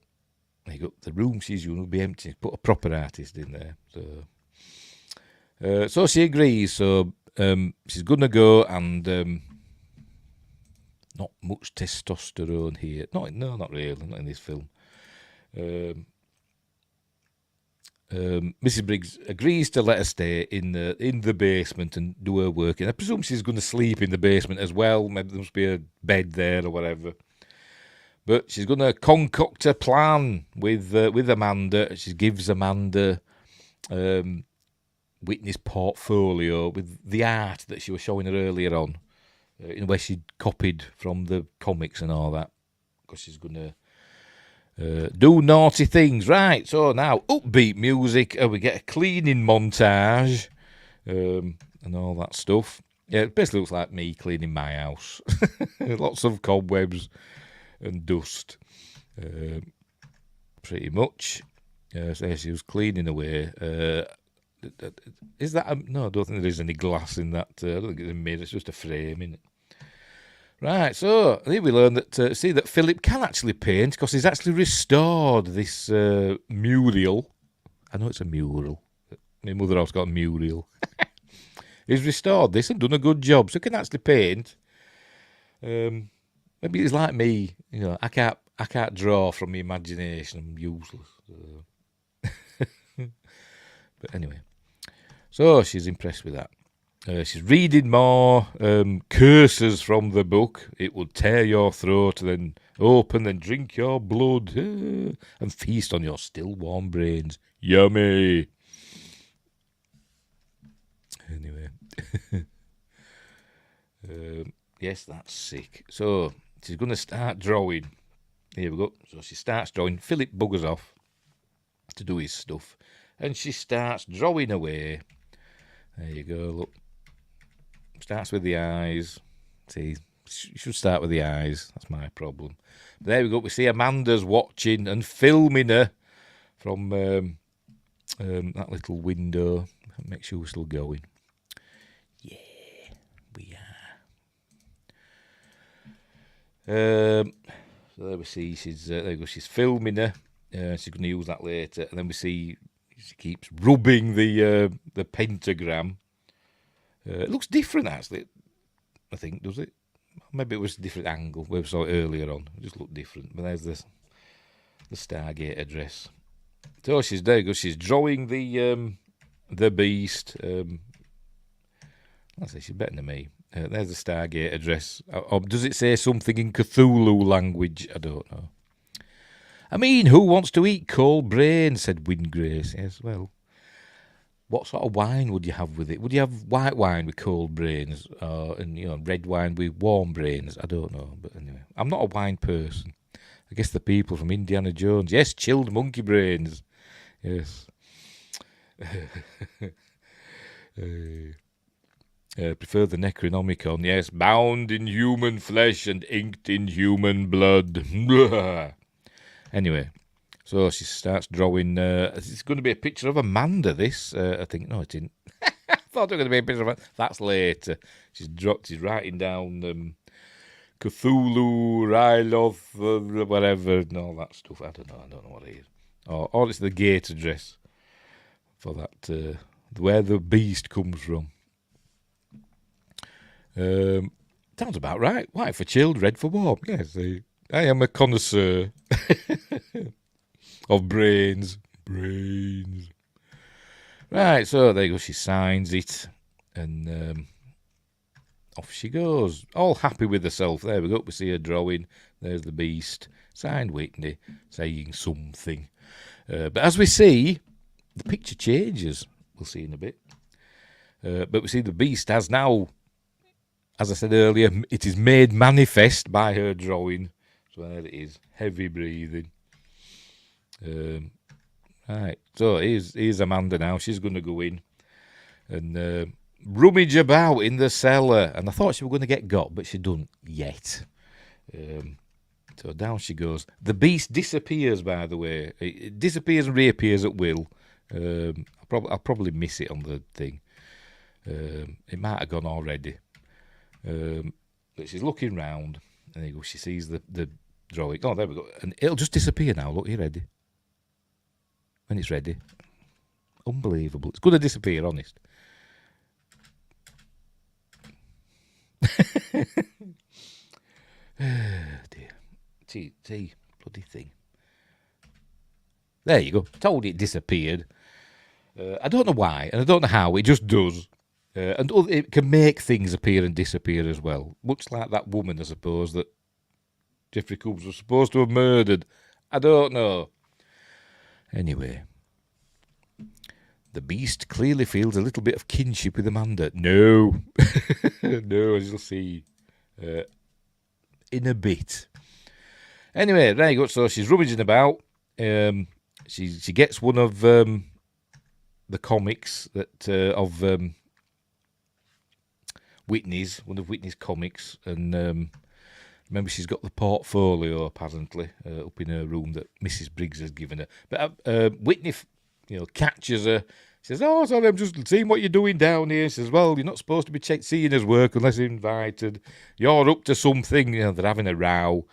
you got the room she's using will be empty. Put a proper artist in there. So she agrees. So she's going to go and not much testosterone here. No, not really. Not in this film. Mrs. Briggs agrees to let her stay in the basement and do her work. And I presume she's going to sleep in the basement as well. Maybe there must be a bed there or whatever. But she's going to concoct a plan with Amanda. She gives Amanda Whitney's portfolio with the art that she was showing her earlier on, in where she'd copied from the comics and all that, because she's going to do naughty things. Right, so now upbeat music, we get a cleaning montage and all that stuff. Yeah, it basically looks like me cleaning my house. Lots of cobwebs and dust, pretty much. So she was cleaning away. Is that no? I don't think there is any glass in that. I don't think it's a mirror. It's just a frame, isn't it? Right. So here we learn that see that Philip can actually paint because he's actually restored this mural. I know it's a mural. My mother always got a mural. He's restored this and done a good job, so he can actually paint. Maybe it's like me, you know. I can't draw from my imagination. I'm useless. But anyway, so she's impressed with that. She's reading more curses from the book. It will tear your throat, then open, then drink your blood, and feast on your still warm brains. Yummy. Anyway, yes, that's sick. So she's going to start drawing. Here we go. So she starts drawing. Philip buggers off to do his stuff, and she starts drawing away. There you go. Look. Starts with the eyes. See, you should start with the eyes. That's my problem. But there we go. We see Amanda's watching and filming her from that little window. Make sure we're still going. Yeah, we are. So there we see she's there we go. She's filming her. She's going to use that later. And then we see she keeps rubbing the pentagram. It looks different, actually, I think, does it? Maybe it was a different angle. We saw it earlier on. It just looked different. But there's the Stargate address. So she's there. She's drawing the beast. I'll say she's better than me. There's the Stargate address. Or does it say something in Cthulhu language? I don't know. I mean, who wants to eat cold brains? Said Windgrace. Yes, well. What sort of wine would you have with it? Would you have white wine with cold brains, and red wine with warm brains? I don't know, but anyway, I'm not a wine person. I guess the people from Indiana Jones, yes, chilled monkey brains, yes. Prefer the Necronomicon, yes, bound in human flesh and inked in human blood. Anyway. So she starts drawing. It's going to be a picture of Amanda. This, I think. No, it didn't. I thought it was going to be a picture of her. That's later. She's writing down Cthulhu, Ryloth, whatever, and all that stuff. I don't know what it is. Or it's the gate address for that. Where the beast comes from. Sounds about right. White for chilled, red for warm. Yes, I am a connoisseur. Of brains. Right, so there you go. She signs it, and off she goes. All happy with herself. There we go. We see her drawing. There's the beast. Signed Whitney, saying something. But as we see, the picture changes. We'll see in a bit. But we see the beast has now, as I said earlier, it is made manifest by her drawing. So there it is. Heavy breathing. Right, so here's Amanda now. She's going to go in and rummage about in the cellar. And I thought she was going to get got, but she doesn't yet. So down she goes. The beast disappears, by the way. It disappears and reappears at will. I'll probably miss it on the thing. It might have gone already. But she's looking round, and there you go. She sees the drawing. Oh, there we go. And it'll just disappear now. Look, you ready? When it's ready. Unbelievable. It's going to disappear, honest. Dear. See, bloody thing. There you go. Told it disappeared. I don't know why, and I don't know how. It just does. And it can make things appear and disappear as well. Much like that woman, I suppose, that Jeffrey Combs was supposed to have murdered. I don't know. Anyway. The beast clearly feels a little bit of kinship with Amanda. No. No, as you'll see in a bit. Anyway, there you go. So she's rummaging about. She gets one of the comics that of Whitney's, one of Whitney's comics, and remember she's got the portfolio apparently up in her room that Mrs. Briggs has given her. But Whitney, catches her. She says, "Oh, sorry, I'm just seeing what you're doing down here." She says, "Well, you're not supposed to be seeing his work unless you're invited. You're up to something." They're having a row.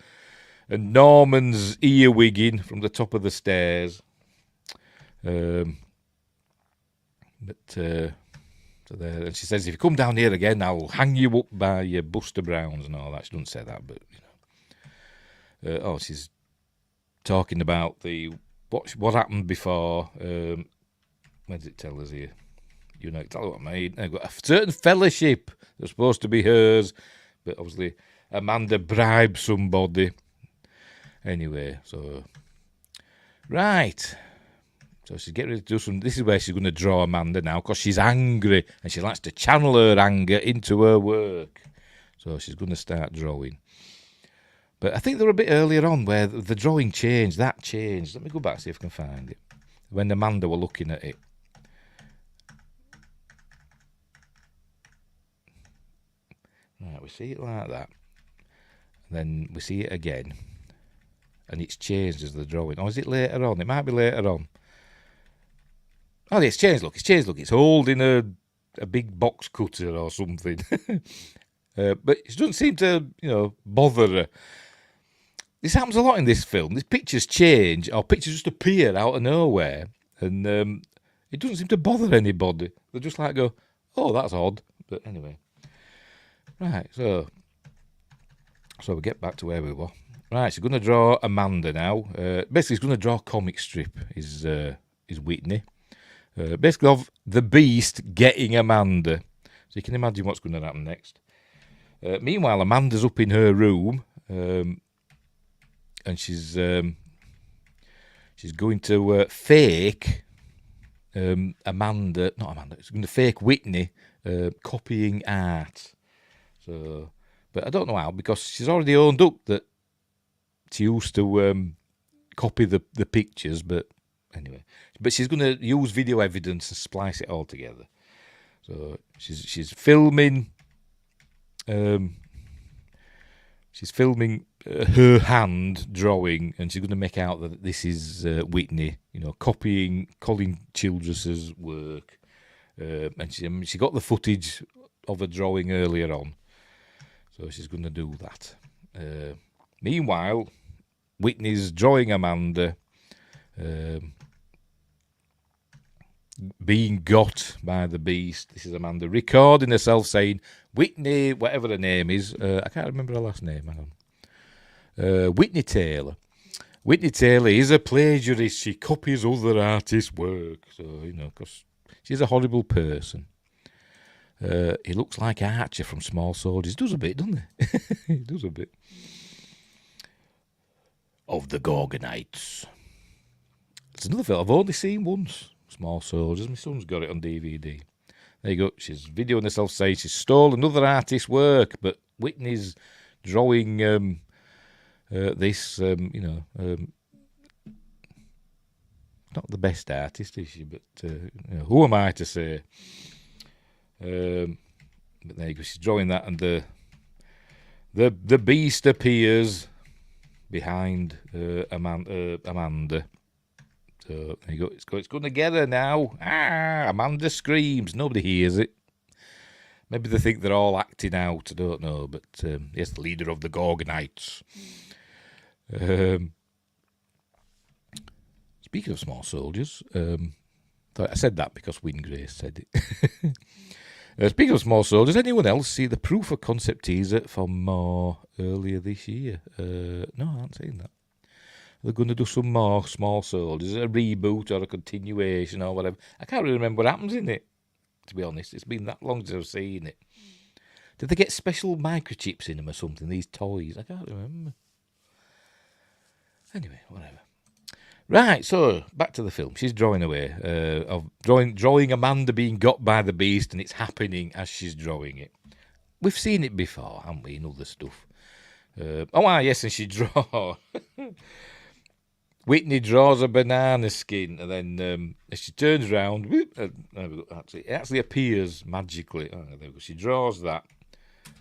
And Norman's earwigging from the top of the stairs. So there, and she says, "If you come down here again, I'll hang you up by your Buster Browns," and all that. She doesn't say that, but, she's talking about what happened before. Where does it tell us here? Tell what I mean. They've got a certain fellowship that's supposed to be hers, but obviously Amanda bribed somebody. Anyway, so right. So she's getting ready to do some. This is where she's going to draw Amanda now, because she's angry and she likes to channel her anger into her work. So she's going to start drawing. But I think they were a bit earlier on where the drawing changed. That changed. Let me go back and see if I can find it. When Amanda were looking at it. Right, we see it like that. And then we see it again. And it's changed as the drawing. Or is it later on? It might be later on. Oh, it's changed. Look, it's holding a big box cutter or something. But it doesn't seem to, bother her. This happens a lot in this film. These pictures change, or pictures just appear out of nowhere, and it doesn't seem to bother anybody. They just go, "Oh, that's odd." But anyway, right. So we get back to where we were. Right, she's going to draw Amanda now. Basically, she's going to draw a comic strip. Is Whitney. Basically, of the Beast getting Amanda. So you can imagine what's going to happen next. Meanwhile, Amanda's up in her room. And she's going to fake Amanda. Not Amanda. She's going to fake Whitney copying art. So, but I don't know how, because she's already owned up that she used to copy the pictures. But anyway, but she's going to use video evidence and splice it all together. So she's filming. She's filming her hand drawing, and she's going to make out that this is Whitney, copying Colin Childress's work. And she got the footage of her drawing earlier on, so she's going to do that. Meanwhile, Whitney's drawing Amanda being got by the Beast. This is Amanda recording herself saying, "Whitney," whatever her name is. I can't remember her last name. Hang on. Whitney Taylor. Whitney Taylor is a plagiarist. She copies other artists' work. So, because she's a horrible person. He looks like Archer from Small Soldiers. Does a bit, doesn't he? He does a bit. Of the Gorgonites. It's another film I've only seen once. Small Soldiers. My son's got it on DVD. There you go. She's videoing herself saying she stole another artist's work, but Whitney's drawing this, not the best artist, is she? But who am I to say? But there you go. She's drawing that, and the Beast appears behind Amanda. So there you go. It's going to get her now. Amanda screams. Nobody hears it. Maybe they think they're all acting out. I don't know. But yes, the leader of the Gorgonites. Speaking of small soldiers, I said that because Wingrace said it. Speaking of small soldiers, anyone else see the proof of concept teaser for more earlier this year? No, I haven't seen that. They're going to do some more small soldiers, a reboot or a continuation or whatever. I can't really remember what happens in it, to be honest. It's been that long since I've seen it. Did they get special microchips in them or something, these toys? I can't remember. Anyway, whatever. Right, so back to the film. She's drawing away, drawing Amanda being got by the beast, and it's happening as she's drawing it. We've seen it before, haven't we, in other stuff? Yes, and she draws. Whitney draws a banana skin, and then as she turns around, it actually appears magically. There we go. She draws that,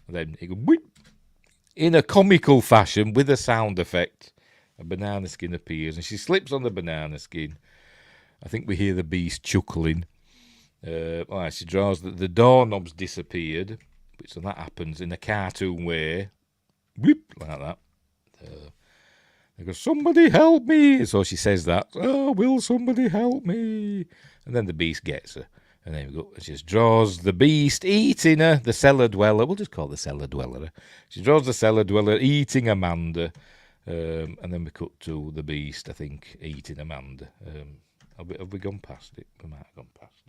and then it goes, in a comical fashion with a sound effect. A banana skin appears, and she slips on the banana skin. I think we hear the beast chuckling. She draws the doorknob's disappeared, so that happens in a cartoon way. Whoop, like that. They go, somebody help me. So she says that. Oh, will somebody help me? And then the beast gets her. And there we go. She just draws the beast eating her, the cellar dweller. We'll just call the cellar dweller. She draws the cellar dweller eating Amanda. And then we cut to the beast, I think, eating Amanda. Have we gone past it? We might have gone past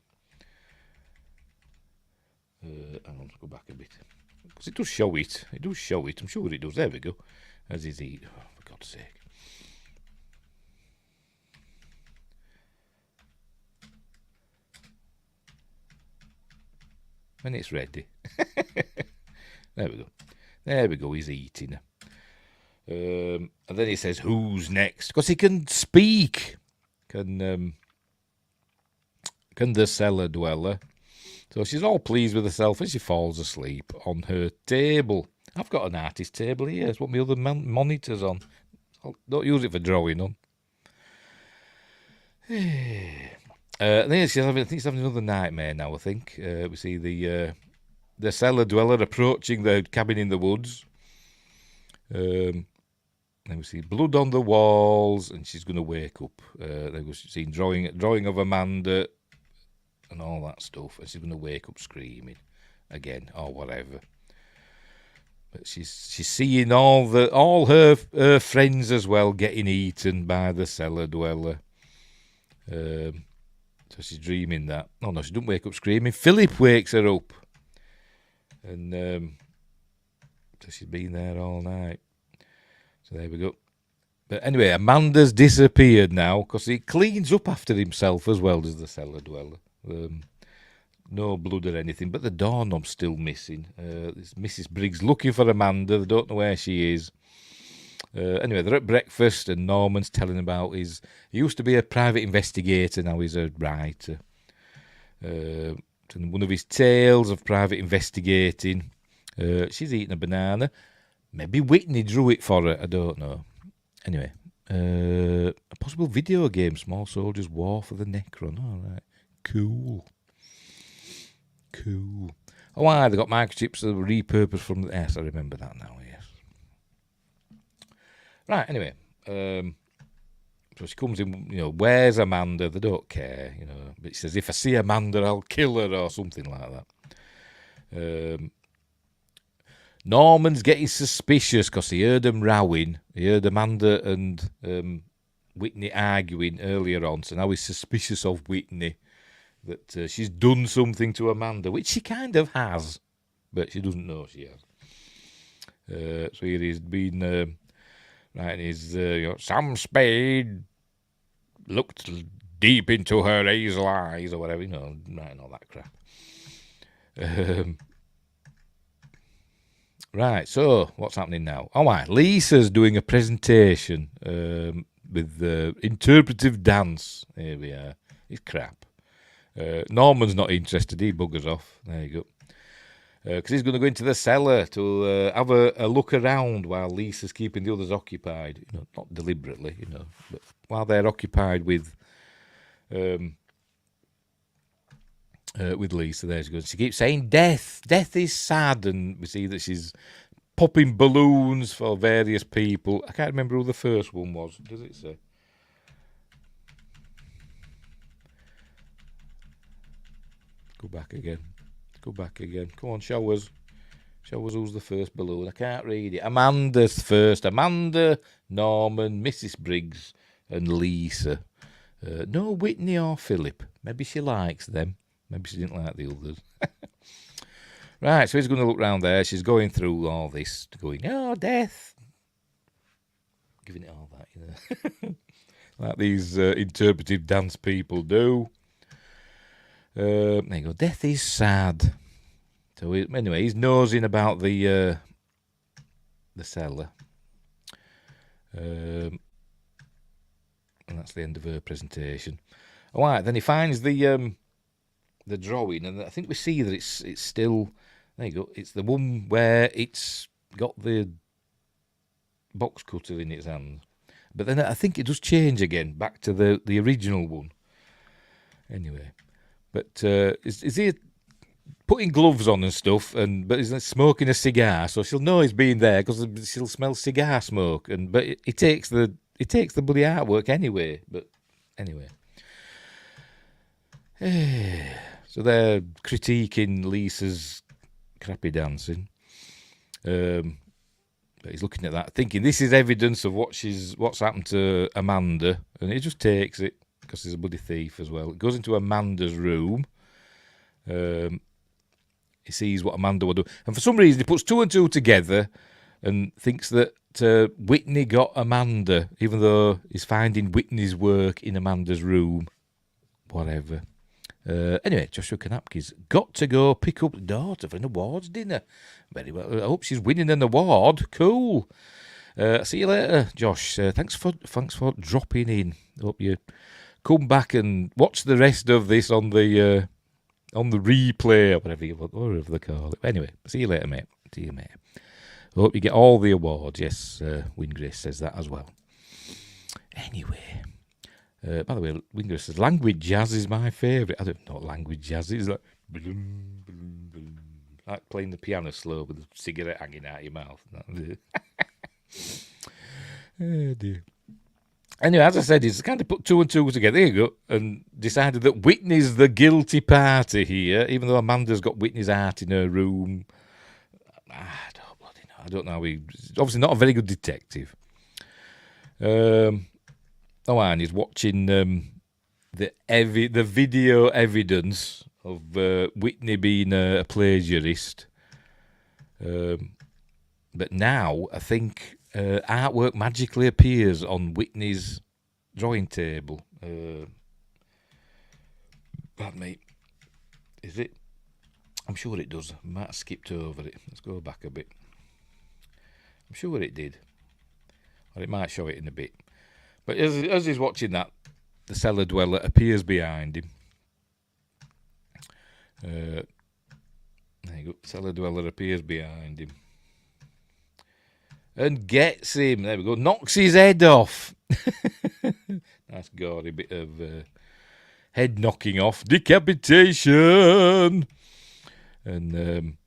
it. Hang on, let's go back a bit. Because it does show it. It does show it. I'm sure it does. There we go. As he's eating. Oh, for God's sake. When it's ready. There we go. There we go. He's eating her. And then he says, who's next? Because he can speak. Can the cellar dweller. So she's all pleased with herself and she falls asleep on her table. I've got an artist table here. It's what my other monitor's on. Don't use it for drawing on. Then she's having another nightmare now, I think. We see the cellar dweller approaching the cabin in the woods. Then we see blood on the walls, and she's going to wake up. Then we've seen drawing of Amanda and all that stuff, and she's going to wake up screaming again or whatever. But she's seeing all her friends as well getting eaten by the cellar dweller. So she's dreaming that. Oh no, she doesn't wake up screaming. Philip wakes her up, and so she's been there all night. So there we go. But anyway, Amanda's disappeared now because he cleans up after himself as well as the cellar dweller. No blood or anything, but the doorknob's still missing. This Mrs. Briggs looking for Amanda. They don't know where she is. Anyway, they're at breakfast and Norman's telling about he used to be a private investigator, now he's a writer. One of his tales of private investigating. She's eating a banana. Maybe Whitney drew it for her, I don't know. Anyway, a possible video game, Small Soldiers War for the Necron. All right, cool. Oh, they got microchips that were repurposed from the... Yes, I remember that now, yes. Right, anyway. So she comes in, where's Amanda? They don't care, But she says, if I see Amanda, I'll kill her or something like that. Norman's getting suspicious because he heard them rowing. He heard Amanda and Whitney arguing earlier on, so now he's suspicious of Whitney, that she's done something to Amanda, which she kind of has, but she doesn't know she has. So here he's been writing his, Sam Spade looked deep into her hazel eyes, or whatever, writing all that crap. Right, so what's happening now? Oh, right, Lisa's doing a presentation with interpretive dance. Here we are. It's crap. Norman's not interested. He buggers off. There you because he's going to go into the cellar to have a look around while Lisa's keeping the others occupied. You know, not deliberately, you know, but while they're occupied with Lisa, there she goes. She keeps saying, "Death, death is sad," and we see that she's popping balloons for various people. I can't remember who the first one was. Does it say? Go back again. Go back again. Come on, show us. Show us who's the first balloon. I can't read it. Amanda's first. Amanda, Norman, Mrs. Briggs, and Lisa. No Whitney or Philip. Maybe she likes them. Maybe she didn't like the others. Right, so he's going to look round there. She's going through all this, going, "Oh, death." Giving it all that, you know. Like these interpretive dance people do. There you go. Death is sad. So anyway, he's nosing about the cellar. And that's the end of her presentation. All right, then he finds the drawing, and I think we see that it's still, there you go, it's the one where it's got the box cutter in its hand. But then I think it does change again back to the original one. Anyway, but is he putting gloves on and stuff, but he's smoking a cigar, so she'll know he's been there because she'll smell cigar smoke. But he takes the bloody artwork anyway. But anyway, so they're critiquing Lisa's crappy dancing. But he's looking at that, thinking this is evidence of what's happened to Amanda, and he just takes it because he's a bloody thief as well. It goes into Amanda's room. He sees what Amanda will do, and for some reason he puts two and two together and thinks that Whitney got Amanda, even though he's finding Whitney's work in Amanda's room. Whatever. Anyway, Joshua Kanapke's got to go pick up daughter for an awards dinner. Very well. I hope she's winning an award. Cool. See you later, Josh. Thanks for dropping in. Hope you come back and watch the rest of this on the replay or whatever they call it. Anyway, see you later, mate. See you, mate. Hope you get all the awards. Yes, Wingrace says that as well. Anyway. By the way, Wingrace says, language jazz is my favourite. I don't know what language jazz is. Like, like playing the piano slow with a cigarette hanging out of your mouth. Oh, dear. Anyway, as I said, he's kind of put two and two together, there you go, and decided that Whitney's the guilty party here, even though Amanda's got Whitney's art in her room. I don't know. He's obviously not a very good detective. And he's watching the video evidence of Whitney being a plagiarist. But now I think artwork magically appears on Whitney's drawing table. Pardon me. Is it? I'm sure it does. I might have skipped over it. Let's go back a bit. I'm sure it did. Or it might show it in a bit. But as he's watching that, the cellar dweller appears behind him. There you go. Cellar dweller appears behind him. And gets him. There we go. Knocks his head off. Nice gory bit of head knocking off. Decapitation. And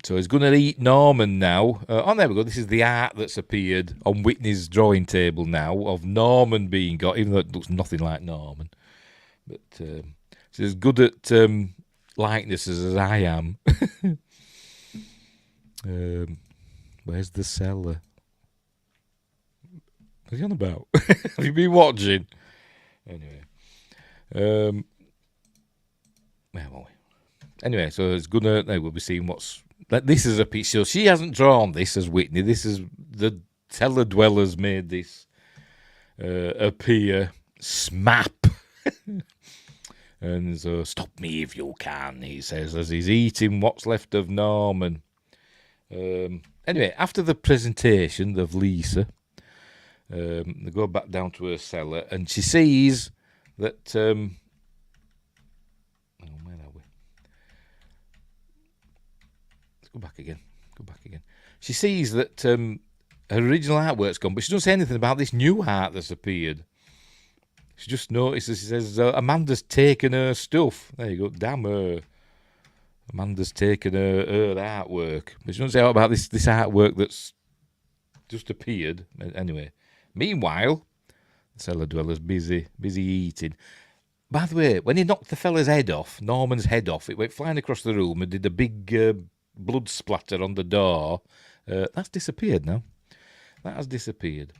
so he's going to eat Norman now. There we go. This is the art that's appeared on Whitney's drawing table now of Norman being got, even though it looks nothing like Norman. But he's as good at likenesses as I am. Where's the cellar? What's he on about? Have you been watching? Anyway. Where are we? Anyway, so it's gonna. We'll be seeing what's. This is a piece. So she hasn't drawn this as Whitney. This is the cellar dwellers made this appear. Smap. And so, stop me if you can, he says, as he's eating what's left of Norman. Anyway, after the presentation of Lisa, they go back down to her cellar, and she sees that. Where are we? Go back again. She sees that her original artwork's gone, but she doesn't say anything about this new art that's appeared. She just notices, she says, Amanda's taken her stuff. There you go, damn her. Amanda's taken her artwork. But she doesn't say about this artwork that's just appeared. Anyway, meanwhile, the cellar dweller's busy eating. By the way, when he knocked the fella's head off, Norman's head off, it went flying across the room and did a big blood splatter on the door. That's disappeared now. That has disappeared.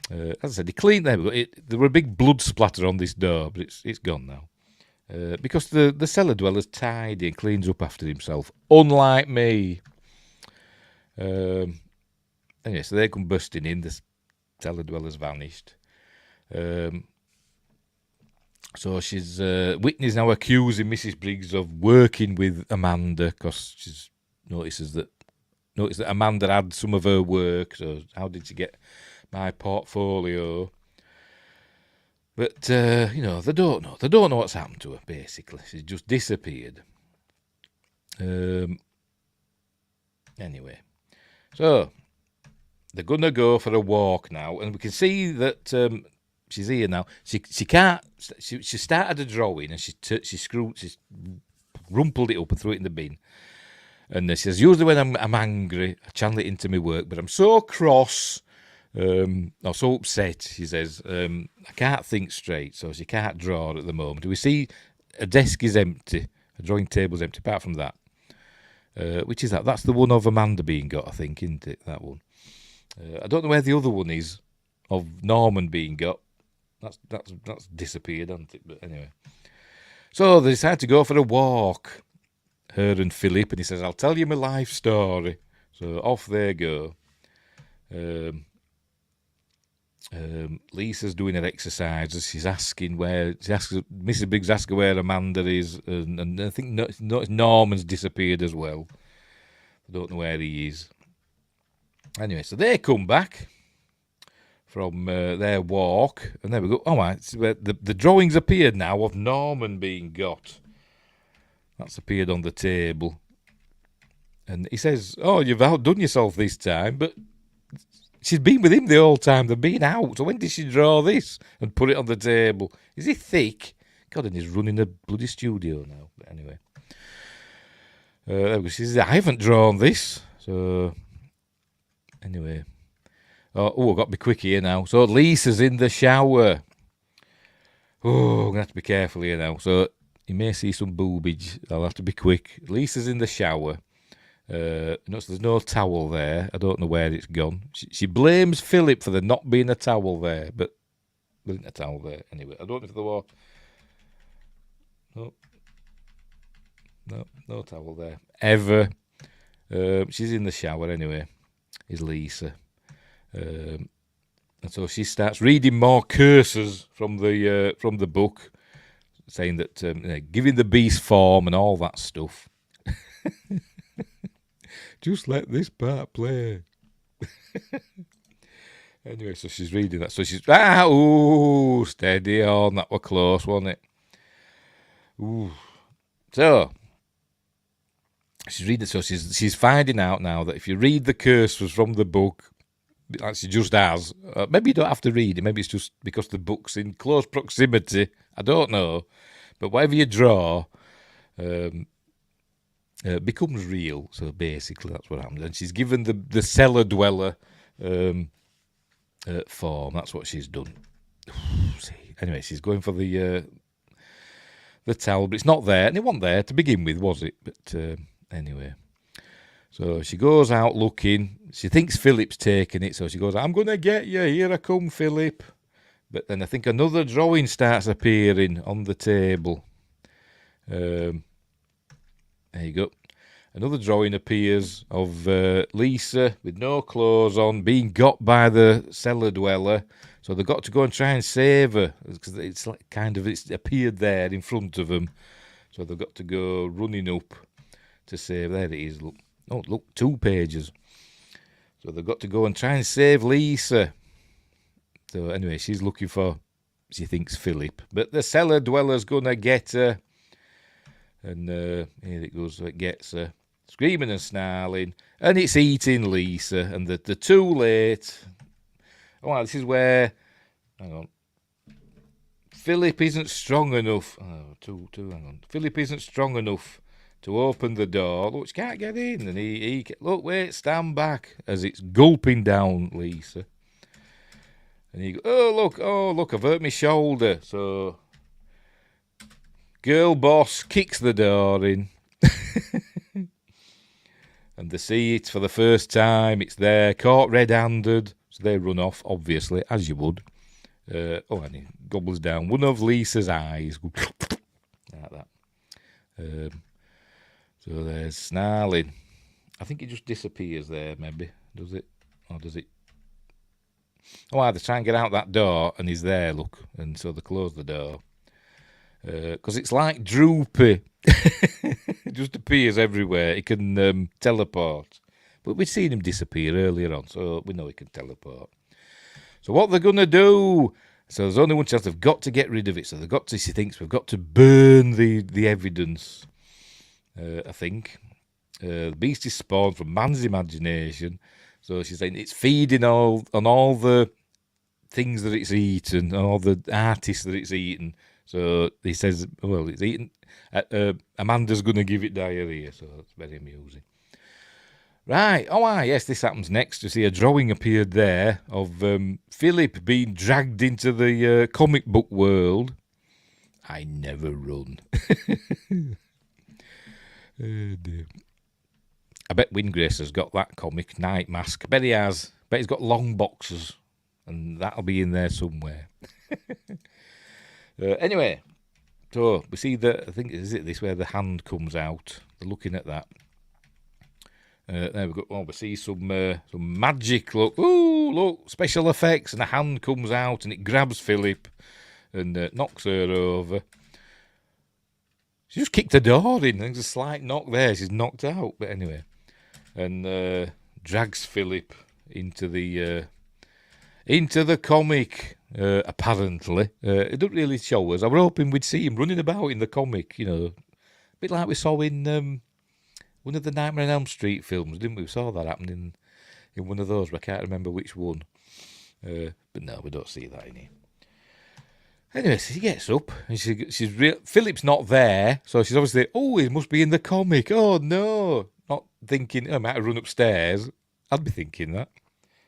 As I said, he cleaned there. There were a big blood splatter on this door, but it's gone now. Because the cellar dweller's tidy and cleans up after himself, unlike me. Anyway, so they come bursting in. The cellar dweller's vanished. So she's Whitney's now accusing Mrs. Briggs of working with Amanda because she noticed that Amanda had some of her work. So how did she get my portfolio? But they don't know. They don't know what's happened to her. Basically, she's just disappeared. Anyway, so they're gonna go for a walk now, and we can see that she's here now. She can't. She started a drawing and she rumpled it up and threw it in the bin. And she says, usually when I'm angry, I channel it into my work, but I'm so cross, or so upset, she says, I can't think straight, so she can't draw at the moment. We see a desk is empty, a drawing table's empty, apart from that. Which is that? That's the one of Amanda being got, I think, isn't it? That one. I don't know where the other one is of Norman being got. That's disappeared, hasn't it? But anyway. So they decide to go for a walk, her and Philip, and he says, I'll tell you my life story. So off they go. Lisa's doing her exercises. Mrs. Briggs asks her where Amanda is, and I think Norman's disappeared as well. I don't know where he is. Anyway, so they come back from their walk, and there we go. Oh, right, the drawings appeared now of Norman being got. That's appeared on the table. And he says, oh, you've outdone yourself this time, but she's been with him the whole time. They've been out. So when did she draw this and put it on the table? Is he thick? God, and he's running a bloody studio now. But anyway. There we go. She says, I haven't drawn this. So, anyway. Oh, I've got to be quick here now. So Lisa's in the shower. Oh, I'm going to have to be careful here now. So you may see some boobage. I'll have to be quick. Lisa's in the shower. So there's no towel there. I don't know where it's gone. She blames Philip for there not being a towel there, but there isn't a towel there. Anyway, I don't know if there was. No towel there. Ever. She's in the shower anyway, is Lisa. And so she starts reading more curses from the book, saying that giving the beast form and all that stuff. Just let this part play. Anyway, so she's reading that. So she's steady on. That were close, wasn't it? Ooh. So she's reading. So she's finding out now that if you read the curses from the book, like she just has. Maybe you don't have to read it. Maybe it's just because the book's in close proximity. I don't know. But whatever you draw becomes real. So basically that's what happens. And she's given the cellar dweller form. That's what she's done. Anyway, she's going for the towel, but it's not there. And it wasn't there to begin with, was it? But anyway. So she goes out looking. She thinks Philip's taken it, so she goes, I'm going to get you. Here I come, Philip. But then I think another drawing starts appearing on the table. There you go. Another drawing appears of Lisa with no clothes on, being got by the cellar dweller. So they've got to go and try and save her, because it's like it's appeared there in front of them. So they've got to go running up to save. There it is, look. Oh, look, 2 pages. So they've got to go and try and save Lisa. So anyway, she's looking for, she thinks, Philip. But the cellar dweller's going to get her. And here it goes, so it gets her. screaming and snarling, and it's eating Lisa, and they're too late. Oh, this is where, hang on, Philip isn't strong enough. Hang on. Philip isn't strong enough to open the door. Look, she can't get in, and he look, wait, stand back, as it's gulping down Lisa. And he goes, oh look, I've hurt my shoulder. So, girl boss kicks the door in. And they see it for the first time. It's there, caught red-handed. So they run off, obviously, as you would. And he gobbles down one of Lisa's eyes. Like that. So there's snarling. I think it just disappears there, maybe. Does it? Or does it? Oh, they try and get out that door, and he's there, look. And so they close the door. Because it's like Droopy. It just appears everywhere. He can teleport. But we'd seen him disappear earlier on, so we know he can teleport. So what they're going to do? So there's only one chance. They've got to get rid of it. So they've got to, she thinks, we've got to burn the evidence, I think. The beast is spawned from man's imagination. So she's saying it's feeding on all the things that it's eaten, all the artists that it's eaten. So he says, well, it's eaten. Amanda's going to give it diarrhea, so it's very amusing. Right, yes, this happens next. You see a drawing appeared there of Philip being dragged into the comic book world. I never run. Oh dear. I bet Windgrace has got that comic, Night Mask. Bet he has. Bet he's got long boxes, and that'll be in there somewhere. Anyway, so we see I think, is it this where the hand comes out? They're looking at that. There we go. Oh, we see some magic. Look, look, special effects, and a hand comes out, and it grabs Philip and knocks her over. She just kicked the door in. There's a slight knock there. She's knocked out. But anyway, and drags Philip into the comic. Apparently, it doesn't really show us. I was hoping we'd see him running about in the comic. You know, a bit like we saw in one of the Nightmare on Elm Street films, didn't we? We saw that happen in one of those, but I can't remember which one. But no, we don't see that in here. Anyway, so she gets up, and Philip's not there, so she's obviously, he must be in the comic. Oh, no. Not thinking, I might have run upstairs. I'd be thinking that.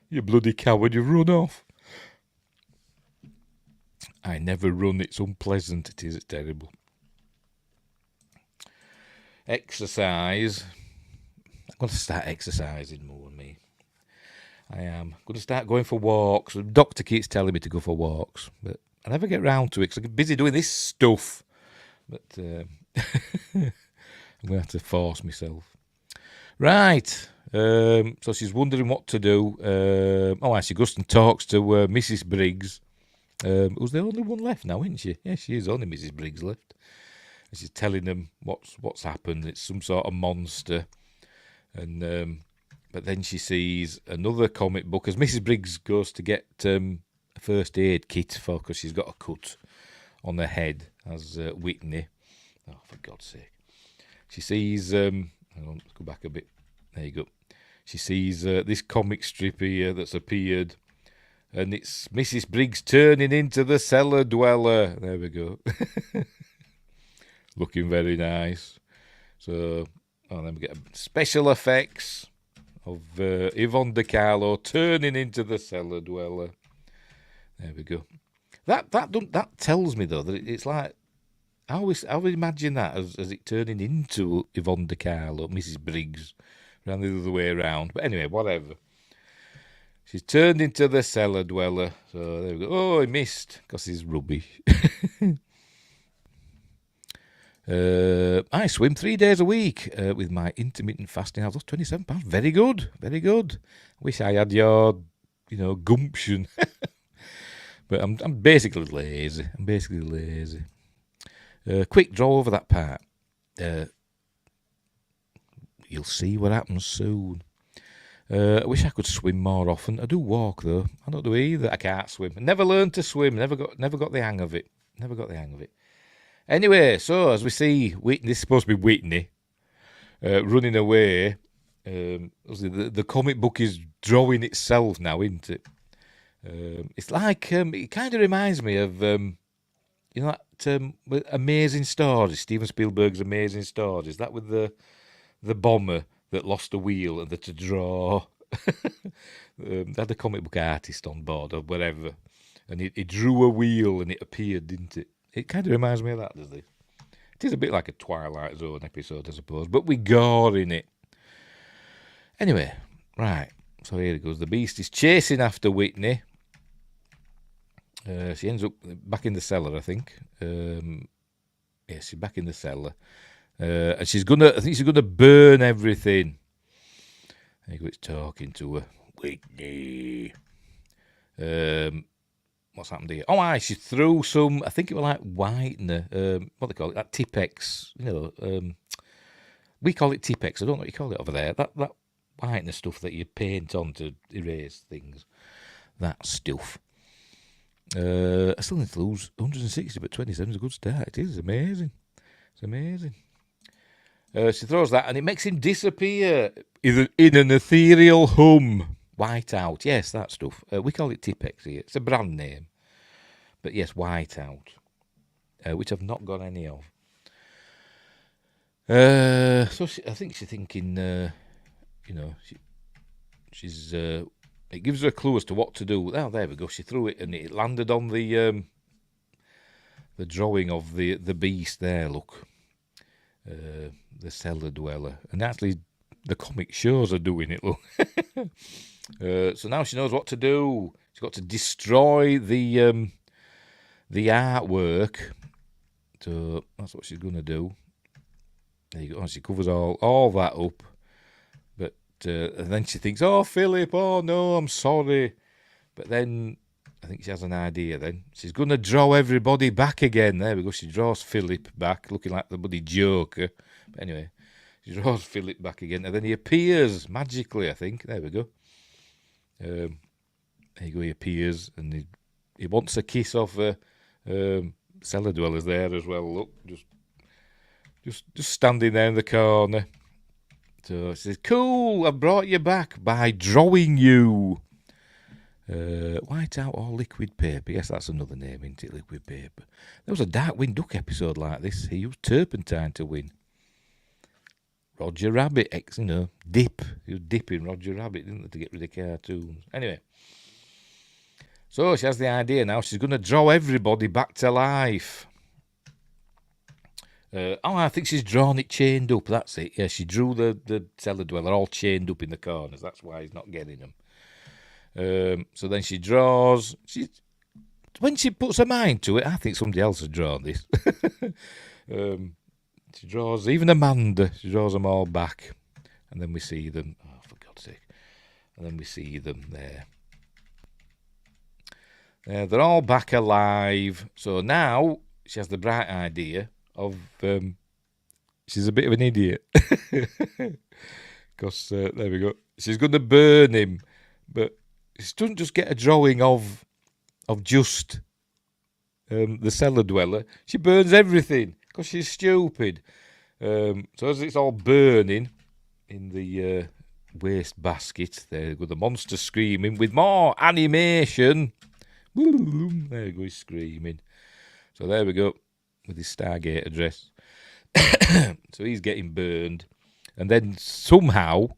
You bloody coward, you've run off. I never run, it's unpleasant, it's terrible. Exercise. I'm going to start exercising more than me. I am going to start going for walks. The doctor keeps telling me to go for walks, but I never get round to it because I'm busy doing this stuff. But I'm going to have to force myself. Right. So she's wondering what to do. She goes and talks to Mrs. Briggs. Who's the only one left now, isn't she? Yeah, she is, only Mrs. Briggs left. And she's telling them what's happened. It's some sort of monster. And but then she sees another comic book as Mrs. Briggs goes to get a first aid kit because she's got a cut on her head as Whitney. Oh, for God's sake. She sees, hang on, let's go back a bit. There you go. She sees this comic strip here that's appeared. And it's Mrs. Briggs turning into the cellar dweller. There we go. Looking very nice. So, then we get special effects of Yvonne de Carlo turning into the cellar dweller. There we go. That tells me, though, that it's like, I always imagine that as it turning into Yvonne de Carlo, Mrs. Briggs, rather the other way around. But anyway, whatever. She's turned into the cellar dweller. So there we go. Oh, he missed because he's rubbish. I swim 3 days a week with my intermittent fasting. I've lost 27 pounds. Very good. Very good. Wish I had your, gumption. But I'm basically lazy. Quick draw over that part. You'll see what happens soon. I wish I could swim more often. I do walk though. I don't do either. I can't swim. Never learned to swim. Never got the hang of it. Anyway, so as we see, this is supposed to be Whitney. running away. The comic book is drawing itself now, isn't it? It's like it kind of reminds me of that Amazing Stories, Steven Spielberg's Amazing Stories. That with the bomber that lost a wheel and had to draw. They had a comic book artist on board or whatever, and he drew a wheel and it appeared, didn't it? It kind of reminds me of that, does it? It is a bit like a Twilight Zone episode, I suppose, but we gore in it. Anyway, right, so here it goes. The beast is chasing after Whitney. She ends up back in the cellar, I think. Yes, she's back in the cellar. And I think she's gonna burn everything. There you go, it's talking to her. Whitney. What's happened here? Oh, she threw some, I think it was like whitener, what they call it, that Tipex, we call it Tipex, I don't know what you call it over there, that whitener stuff that you paint on to erase things, that stuff. I still need to lose 160, but 27 is a good start. It is amazing. It's amazing. She throws that, and it makes him disappear in an ethereal hum. Whiteout, yes, that stuff. We call it Tipex here. It's a brand name. But yes, Whiteout, which I've not got any of. So I think she's thinking, she's... it gives her a clue as to what to do. Oh, there we go. She threw it, and it landed on the drawing of the beast there, look. The cellar dweller. And actually, the comic shows are doing it, look. So now she knows what to do. She's got to destroy the artwork. So that's what she's going to do. There you go. She covers all that up. But and then she thinks, oh, Philip, oh, no, I'm sorry. But then I think she has an idea then. She's going to draw everybody back again. There we go. She draws Philip back, looking like the bloody Joker. But anyway, she draws Philip back again. And then he appears magically, I think. There we go. There you go, he appears, and he wants a kiss off cellar dwellers there as well. Look, just standing there in the corner. So she says, "Cool, I've brought you back by drawing you." White out or liquid paper? Yes, that's another name, isn't it? Liquid paper. There was a Darkwing Duck episode like this. He used turpentine to win. Roger Rabbit, dip. He was dipping Roger Rabbit, didn't they, to get rid of cartoons. Anyway, so she has the idea now. She's going to draw everybody back to life. I think she's drawn it chained up. That's it. Yeah, she drew the cellar dweller all chained up in the corners. That's why he's not getting them. So then she draws. When she puts her mind to it, I think somebody else has drawn this. She draws, even Amanda, she draws them all back. And then we see them. Oh, for God's sake. And then we see them there. They're all back alive. So now she has the bright idea of she's a bit of an idiot. Because, there we go. She's going to burn him. But she doesn't just get a drawing of just the cellar dweller. She burns everything. Because she's stupid. So as it's all burning in the waste basket, there you go, the monster screaming with more animation. There you go, he's screaming. So there we go, with his Stargate address. So he's getting burned. And then somehow,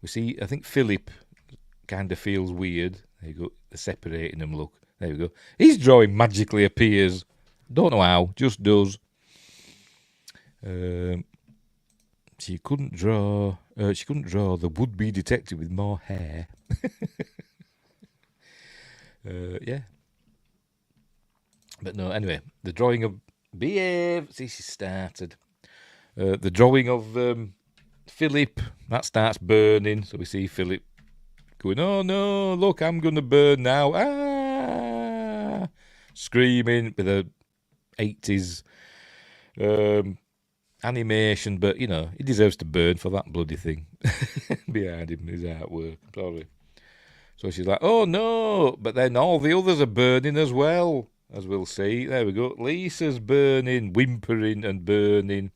we see, I think Philip kind of feels weird. There you go, they're separating them, look. There we go. His drawing magically appears. Don't know how, just does. She couldn't draw the would-be detective with more hair. Yeah. But no, anyway, the drawing of Behave. See, she started. The drawing of Philip, that starts burning. So we see Philip going, oh no, look, I'm going to burn now. Ah! Screaming with a 80s animation, but he deserves to burn for that bloody thing behind him, his artwork. Sorry. So she's like, oh no, but then all the others are burning as well, as we'll see. There we go. Lisa's burning, whimpering and burning.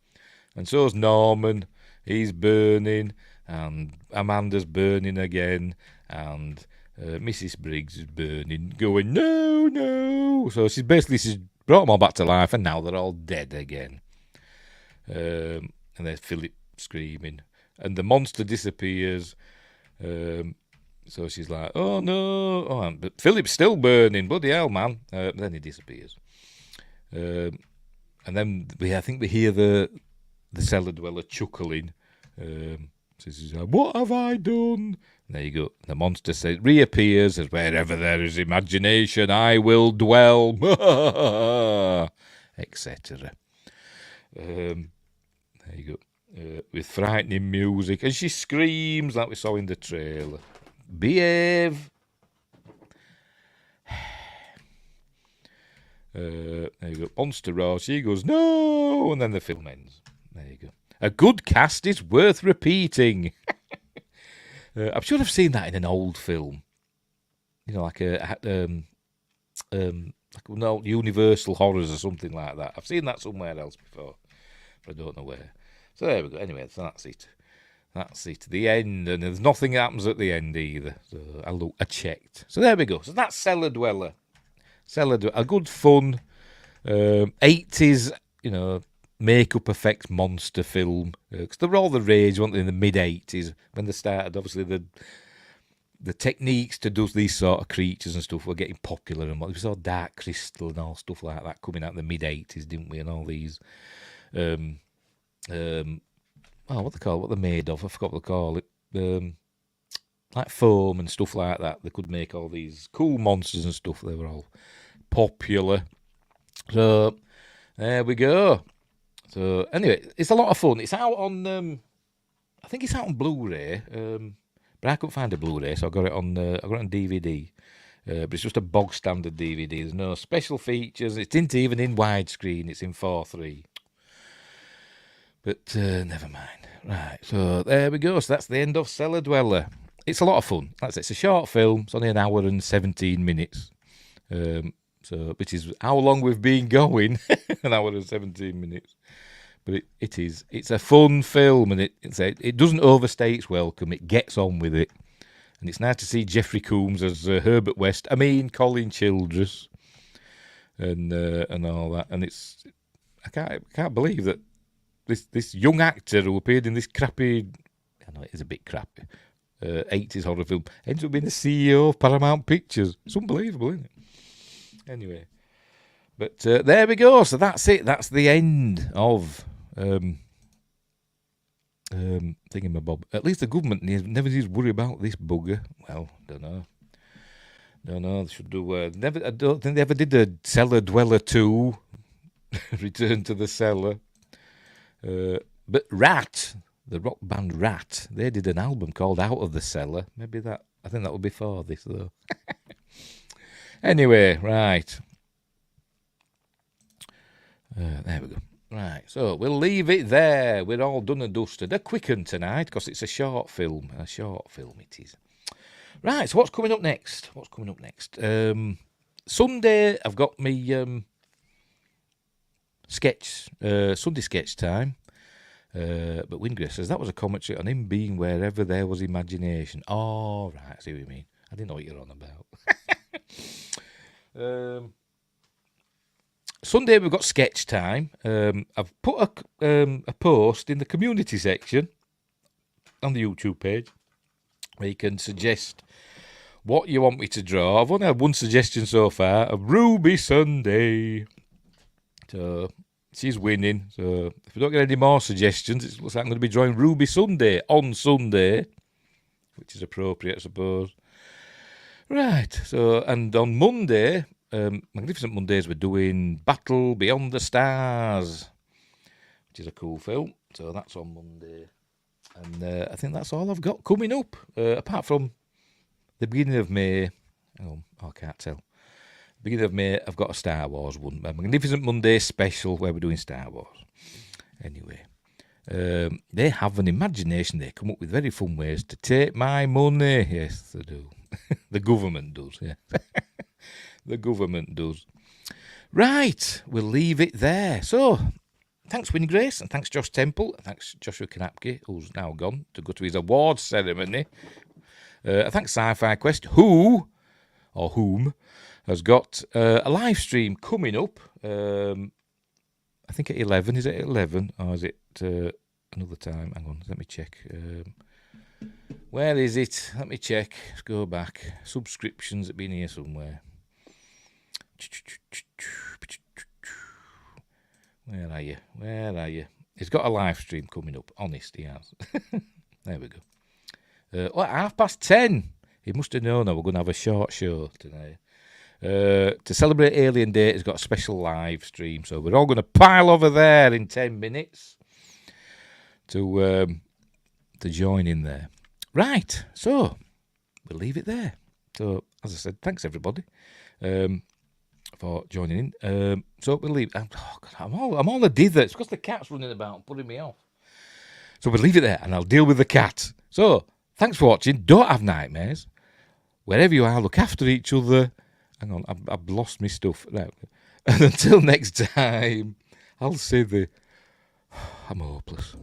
And so's Norman. He's burning, and Amanda's burning again, and Mrs. Briggs is burning, going, no, no. So she's brought them all back to life, and now they're all dead again. And there's Philip screaming, and the monster disappears. So she's like, oh no. Oh, but Philip's still burning, bloody hell, man. Then he disappears. And then I think we hear the cellar dweller chuckling. Says, what have I done? And there you go. The monster reappears as wherever there is imagination, I will dwell, etc. There you go. With frightening music, and she screams like we saw in the trailer. Behave. There you go. Monster roars. She goes, no, and then the film ends. There you go. A good cast is worth repeating. I'm sure I've seen that in an old film. You know, like an old Universal Horrors or something like that. I've seen that somewhere else before, but I don't know where. So there we go. Anyway, so that's it. That's it. The end, and there's nothing happens at the end either. So I checked. So there we go. So that's Cellar Dweller. A good fun 80s, you know, makeup effects monster film. Because they were all the rage, weren't they, in the mid-80s when they started. Obviously, the techniques to do these sort of creatures and stuff were getting popular, and we saw Dark Crystal and all stuff like that coming out in the mid-80s, didn't we? And all these, what they're made of? I forgot what they call it. Like foam and stuff like that. They could make all these cool monsters and stuff. They were all popular. So there we go. So anyway, it's a lot of fun. It's out on, I think it's out on Blu-ray, but I couldn't find a Blu-ray, so I got it on DVD. But it's just a bog standard DVD. There's no special features. It isn't even in widescreen. It's in 4:3. But never mind. Right, so there we go. So that's the end of Cellar Dweller. It's a lot of fun. It's a short film. It's only an hour and 17 minutes. Which is how long we've been going. An hour and 17 minutes. But it's a fun film, and it doesn't overstay its welcome. It gets on with it. And it's nice to see Jeffrey Combs as Herbert West. I mean, Colin Childress. And all that. And I can't believe that this young actor who appeared in this crappy, I know it is a bit crappy, 80s horror film, ends up being the CEO of Paramount Pictures. It's unbelievable, isn't it? Anyway, but there we go. So that's it. That's the end of Thingamabob. At least the government never needs to worry about this bugger. Well, don't know. They should do. I don't think they ever did a Cellar Dweller 2. Return to the Cellar. But Rat, the rock band Rat, they did an album called Out of the Cellar. I think that would be for this, though. Anyway, right. There we go. Right, so we'll leave it there. We're all done and dusted. A quick one tonight, because it's a short film. A short film it is. Right, so what's coming up next? Sunday, I've got me sketch, Sunday sketch time. But Wingray says that was a commentary on him being wherever there was imagination. Oh, right, I see what you mean. I didn't know what you're on about. Sunday we've got sketch time. I've put a post in the community section on the YouTube page where you can suggest what you want me to draw. I've only had one suggestion so far, of Ruby Sunday. So she's winning. So if we don't get any more suggestions, it looks like I'm going to be drawing Ruby Sunday on Sunday, which is appropriate, I suppose. Right, so, and on Monday, Magnificent Mondays, we're doing Battle Beyond the Stars, which is a cool film. So that's on Monday. And I think that's all I've got coming up, apart from the beginning of May. I can't tell. Beginning of May, I've got a Star Wars one, a Magnificent Monday special where we're doing Star Wars. Anyway, they have an imagination. They come up with very fun ways to take my money. Yes, they do. The government does, yeah. The government does. Right, we'll leave it there. So, thanks Winnie Grace, and thanks Josh Temple, and thanks Joshua Kanapke, who's now gone to go to his awards ceremony. Thanks Sci-Fi Quest, whom has got a live stream coming up. I think at 11. Is it at 11 or is it another time? Hang on, let me check. Where is it? Let me check. Let's go back. Subscriptions have been here somewhere. Where are you? Where are you? He's got a live stream coming up. Honest, he has. There we go. At 10:30. He must have known that we're going to have a short show tonight. To celebrate Alien Day, he's got a special live stream. So we're all going to pile over there in 10 minutes to join in there. Right, so we'll leave it there. So, as I said, thanks everybody for joining in. So we'll leave. Oh God, I'm all a dither. It's because the cat's running about and putting me off. So we'll leave it there, and I'll deal with the cat. So thanks for watching. Don't have nightmares. Wherever you are, look after each other. Hang on, I've lost my stuff now. And until next time, I'll say I'm hopeless.